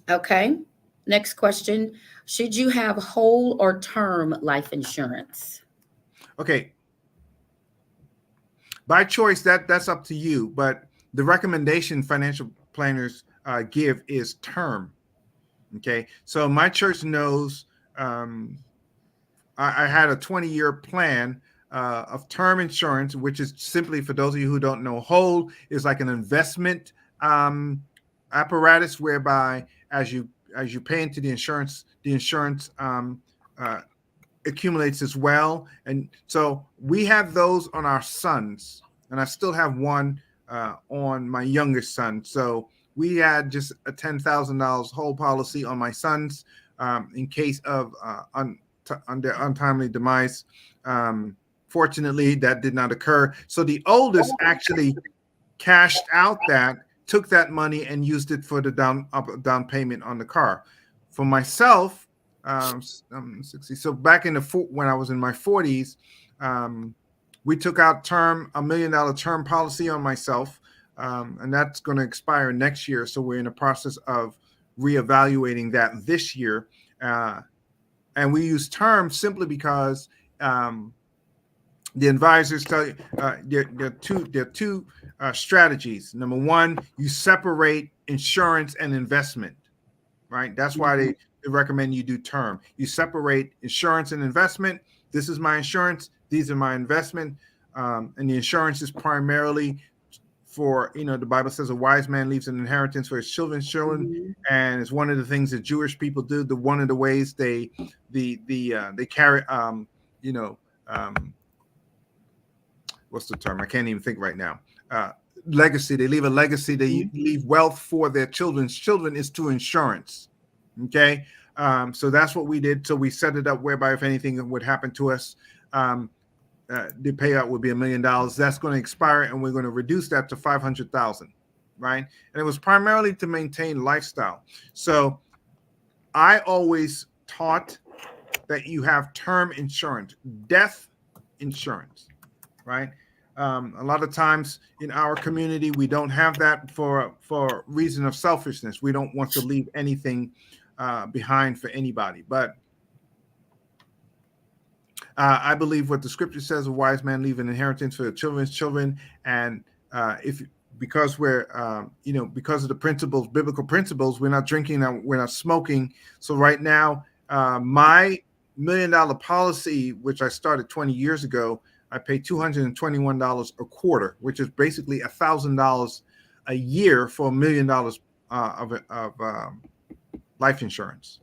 Speaker 1: Okay. Next question. Should you have whole or term life insurance?
Speaker 2: Okay, by choice, that's up to you. But the recommendation financial planners give is term. Okay, so my church knows I had a 20-year plan of term insurance, which is simply, for those of you who don't know, whole is like an investment apparatus whereby as you pay into the insurance uh, accumulates as well. And so we have those on our sons, and I still have one on my youngest son. So we had just a $10,000 whole policy on my sons in case of their untimely demise. Fortunately, that did not occur. So the oldest actually cashed out that, took that money, and used it for the down payment on the car. For myself, I'm 60. So back when I was in my 40s, we took out $1 million term policy on myself, and that's going to expire next year. So we're in the process of reevaluating that this year. And we use term simply because the advisors tell you there are two strategies. Number one, you separate insurance and investment, right? That's why they recommend you do term. You separate insurance and investment. This is my insurance. These are my investment. And the insurance is primarily for, the Bible says a wise man leaves an inheritance for his children's children. And it's one of the things that Jewish people do. One of the ways they carry, what's the term? I can't even think right now. Legacy. They leave a legacy. They leave wealth for their children's children is to insurance. Okay. So that's what we did. So we set it up whereby if anything would happen to us, the payout would be $1 million. That's going to expire, and we're going to reduce that to $500,000, right? And it was primarily to maintain lifestyle. So I always taught that you have term insurance, death insurance, right? A lot of times in our community, we don't have that for reason of selfishness. We don't want to leave anything behind for anybody. But I believe what the scripture says: a wise man leave an inheritance for the children's children. And because we're, because of the biblical principles, we're not drinking, we're not smoking. So right now, my $1 million policy, which I started 20 years ago, I pay $221 a quarter, which is basically $1,000 a year for $1 million of life insurance.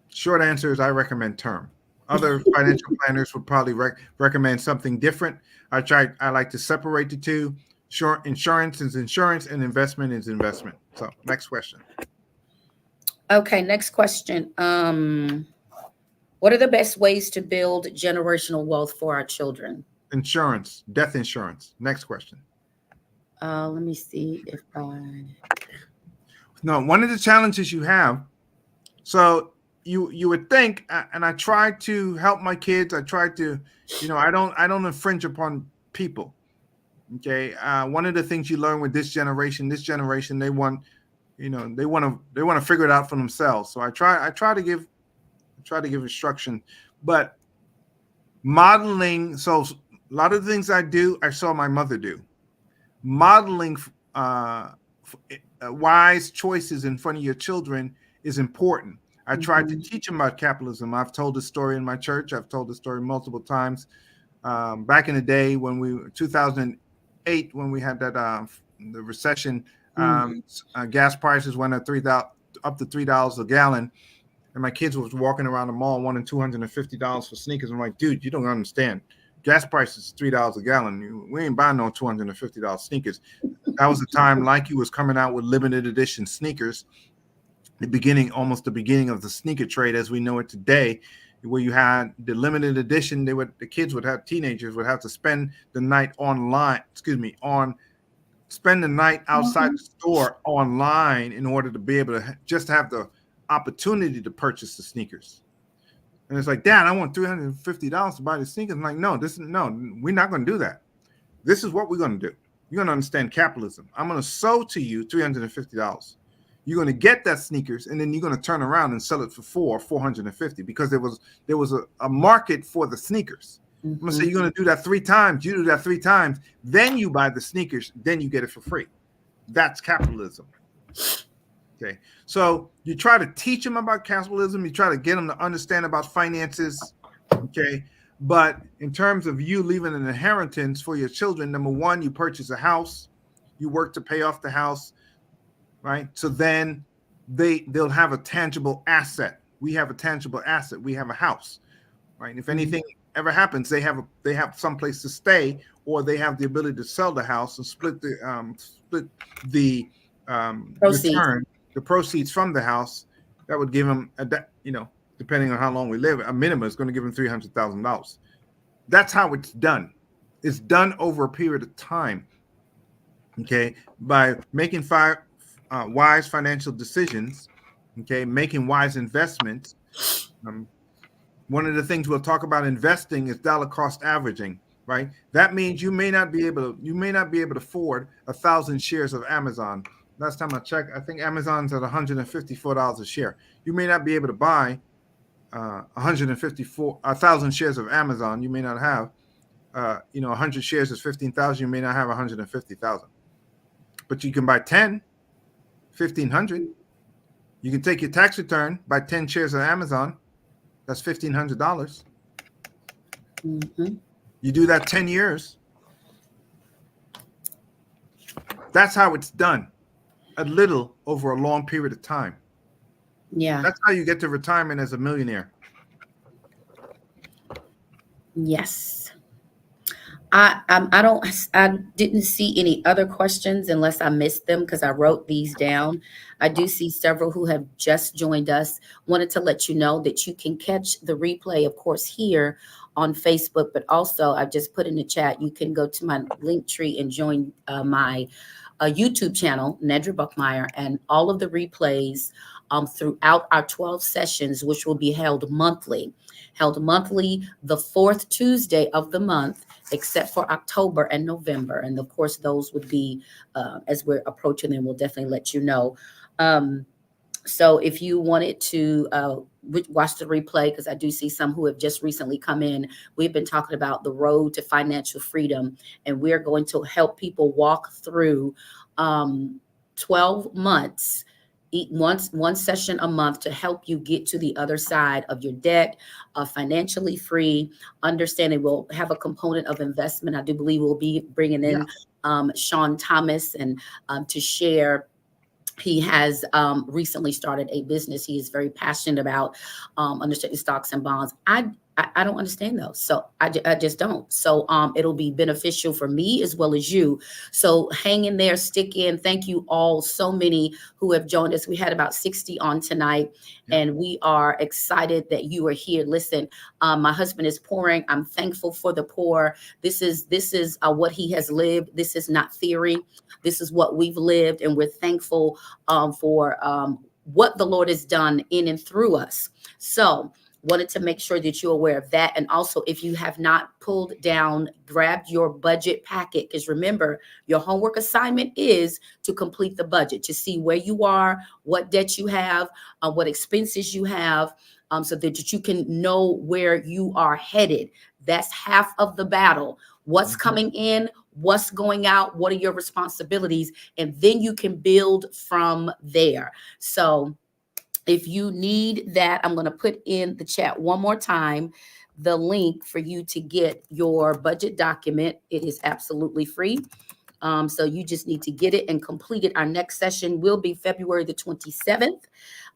Speaker 2: Short answer is I recommend term. Other financial planners would probably recommend something different. I like to separate the two. Short insurance is insurance and investment is investment. So next question.
Speaker 1: Okay, next question. What are the best ways to build generational wealth for our children?
Speaker 2: Insurance, death insurance. Next question.
Speaker 1: Let me see if
Speaker 2: No, one of the challenges you have, so you would think, and I try to help my kids. I try to, I don't infringe upon people. Okay. One of the things you learn with this generation, they want to figure it out for themselves. So I try to give instruction, but modeling. So a lot of the things I do, I saw my mother do. Modeling wise choices in front of your children is important. I tried to teach them about capitalism. I've told the story in my church. I've told the story multiple times. Back in the day when 2008, when we had that the recession, gas prices went up to $3 a gallon, and my kids was walking around the mall wanting $250 for sneakers. I'm like, dude, you don't understand. Gas prices $3 a gallon. We ain't buying no $250 sneakers. That was the time Nike was coming out with limited edition sneakers. Almost the beginning of the sneaker trade as we know it today, where you had the limited edition. Teenagers would have to spend the night spend the night outside the store online in order to be able to just have the opportunity to purchase the sneakers. And it's like, Dad, I want $350 to buy the sneakers. I'm like, no, we're not going to do that. This is what we're going to do. You're going to understand capitalism. I'm going to sow to you $350. You're going to get that sneakers, and then you're going to turn around and sell it for $450 because there was a market for the sneakers. I'm going to say you're going to do that 3 times. You do that 3 times, then you buy the sneakers, then you get it for free. That's capitalism. Okay, so you try to teach them about capitalism. You try to get them to understand about finances. Okay, but in terms of you leaving an inheritance for your children, number one, you purchase a house, you work to pay off the house, right? So then they'll have a tangible asset. We have a tangible asset. We have a house, right? And if anything ever happens, they have some place to stay, or they have the ability to sell the house and split the return, the proceeds from the house. That would give them depending on how long we live, a minimum is going to give them $300,000. That's how it's done. It's done over a period of time. Okay, by making wise financial decisions. Okay, making wise investments. One of the things we'll talk about investing is dollar cost averaging. Right, that means you may not be able to afford 1,000 shares of Amazon. Last time I checked, I think Amazon's at $154 a share. You may not be able to buy 1,000 shares of Amazon. You may not have 100 shares is 15,000. You may not have 150,000, but you can buy 10, 1,500. You can take your tax return, buy 10 shares of Amazon. That's $1,500. You do that 10 years. That's how it's done. A little over a long period of time.
Speaker 1: Yeah.
Speaker 2: That's how you get to retirement as a millionaire.
Speaker 1: Yes. I didn't see any other questions unless I missed them because I wrote these down. I do see several who have just joined us. Wanted to let you know that you can catch the replay, of course, here on Facebook, but also I just put in the chat, you can go to my link tree and join my YouTube channel, Nedra Buckmeyer, and all of the replays throughout our 12 sessions, which will be held monthly the 4th Tuesday of the month, except for October and November. And of course, those would be, as we're approaching them, we'll definitely let you know. So if you wanted to watch the replay, because I do see some who have just recently come in, we've been talking about the road to financial freedom, and we're going to help people walk through 12 months, one session a month to help you get to the other side of your debt, financially free. Understanding we'll have a component of investment. I do believe we'll be bringing in Sean Thomas and to share. He has recently started a business he is very passionate about, understanding stocks and bonds. I don't understand those. So I just don't. So it'll be beneficial for me as well as you. So hang in there, stick in. Thank you all, so many who have joined us. We had about 60 on tonight, and we are excited that you are here. Listen, my husband is pouring. I'm thankful for the pour. This is what he has lived. This is not theory. This is what we've lived, and we're thankful for what the Lord has done in and through us. So wanted to make sure that you're aware of that. And also, if you have not pulled down, grabbed your budget packet, because remember, your homework assignment is to complete the budget, to see where you are, what debt you have, what expenses you have, so that you can know where you are headed. That's half of the battle. What's coming in, what's going out, what are your responsibilities, and then you can build from there. So if you need that, I'm going to put in the chat one more time the link for you to get your budget document. It is absolutely free. So you just need to get it and complete it. Our next session will be February the 27th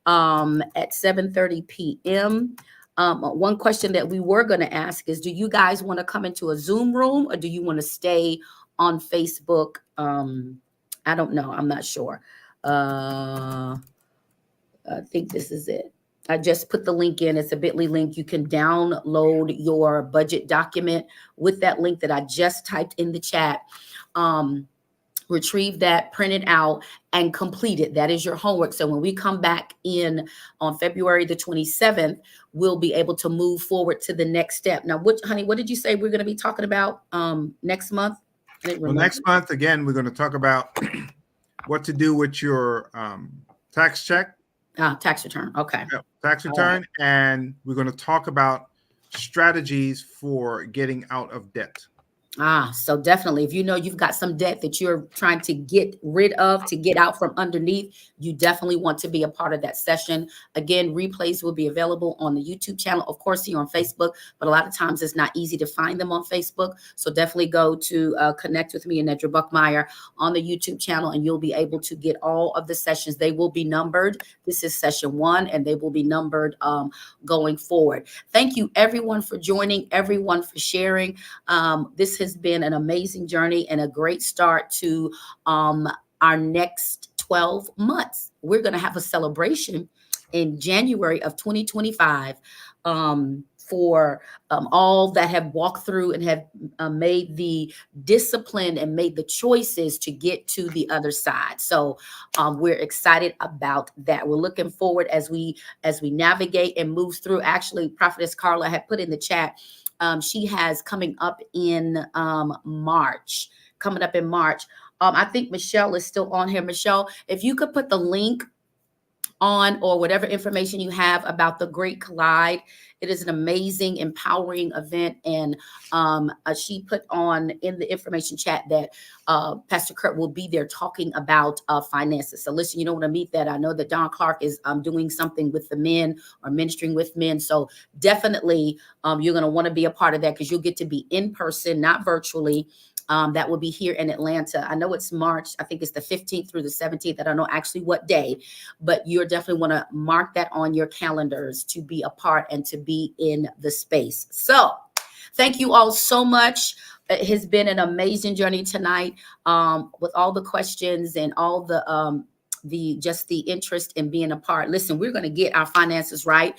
Speaker 1: at 7:30 p.m. One question that we were going to ask is, do you guys want to come into a Zoom room, or do you want to stay on Facebook? I don't know. I'm not sure. I think this is it. I just put the link in. It's a bit.ly link. You can download your budget document with that link that I just typed in the chat. Retrieve that, print it out, and complete it. That is your homework. So when we come back in on February the 27th, we'll be able to move forward to the next step. Now, honey, what did you say we're going to be talking about next month?
Speaker 2: Well, next month, again, we're going to talk about what to do with your tax check.
Speaker 1: Tax return. Okay.
Speaker 2: Yep, tax return. And we're going to talk about strategies for getting out of debt.
Speaker 1: So definitely, if you know you've got some debt that you're trying to get rid of, to get out from underneath, you definitely want to be a part of that session. Again, replays will be available on the YouTube channel, of course, here on Facebook, but a lot of times it's not easy to find them on Facebook. So definitely go to connect with me and Nedra Buckmeyer on the YouTube channel, and you'll be able to get all of the sessions. They will be numbered. This is session 1, and they will be numbered going forward. Thank you, everyone, for joining, everyone for sharing. This has been an amazing journey and a great start to our next 12 months. We're going to have a celebration in January of 2025 for all that have walked through and have made the discipline and made the choices to get to the other side. So we're excited about that. We're looking forward as we navigate and move through. Actually, Prophetess Carla had put in the chat, she has coming up in March. I think Michelle is still on here. Michelle, if you could put the link on, or whatever information you have about the Great Collide. It is an amazing, empowering event. And she put on in the information chat that Pastor Kurt will be there talking about finances. So listen, you don't want to meet that. I know that Don Clark is doing something with the men or ministering with men. So definitely you're going to want to be a part of that, because you'll get to be in person, not virtually. That will be here in Atlanta. I know it's March. I think it's the 15th through the 17th. I don't know actually what day, but you definitely want to mark that on your calendars to be a part and to be in the space. So thank you all so much. It has been an amazing journey tonight with all the questions and all the interest in being a part. Listen, we're going to get our finances right.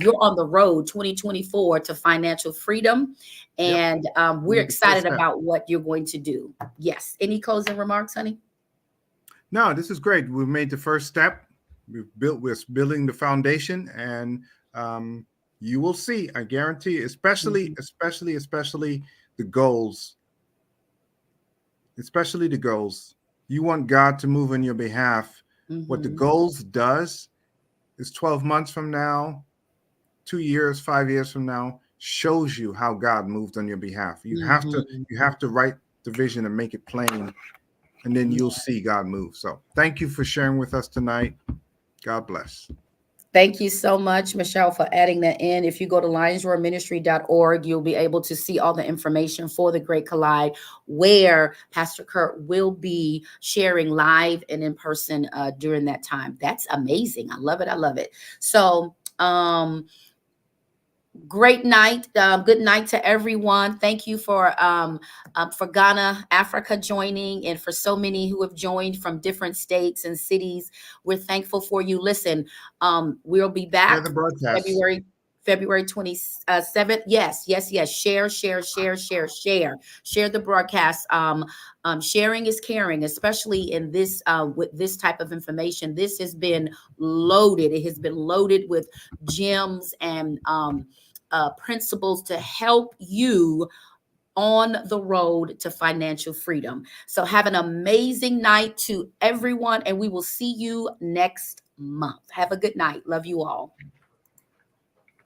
Speaker 1: You're on the road 2024 to financial freedom. And we're excited about what you're going to do. Yes. Any closing remarks, honey?
Speaker 2: No, this is great. We've made the first step. We're building the foundation, and you will see, I guarantee, especially the goals. Especially the goals. You want God to move on your behalf. What the goals does is 12 months from now, 2 years, 5 years from now, shows you how God moved on your behalf. You have to write the vision and make it plain, and then you'll see God move. So thank you for sharing with us tonight. God bless.
Speaker 1: Thank you so much, Michelle, for adding that in. If you go to lionsroarministry.org, you'll be able to see all the information for the Great Collide, where Pastor Kurt will be sharing live and in person during that time. That's amazing. I love it. I love it. So, great night. Good night to everyone. Thank you for Ghana, Africa joining, and for so many who have joined from different states and cities. We're thankful for you. Listen, we'll be back February 27th. Yes. Share the broadcast. Sharing is caring, especially in this with this type of information. This has been loaded. It has been loaded with gems and principles to help you on the road to financial freedom. So have an amazing night to everyone, and we will see you next month. Have a good night. Love you all.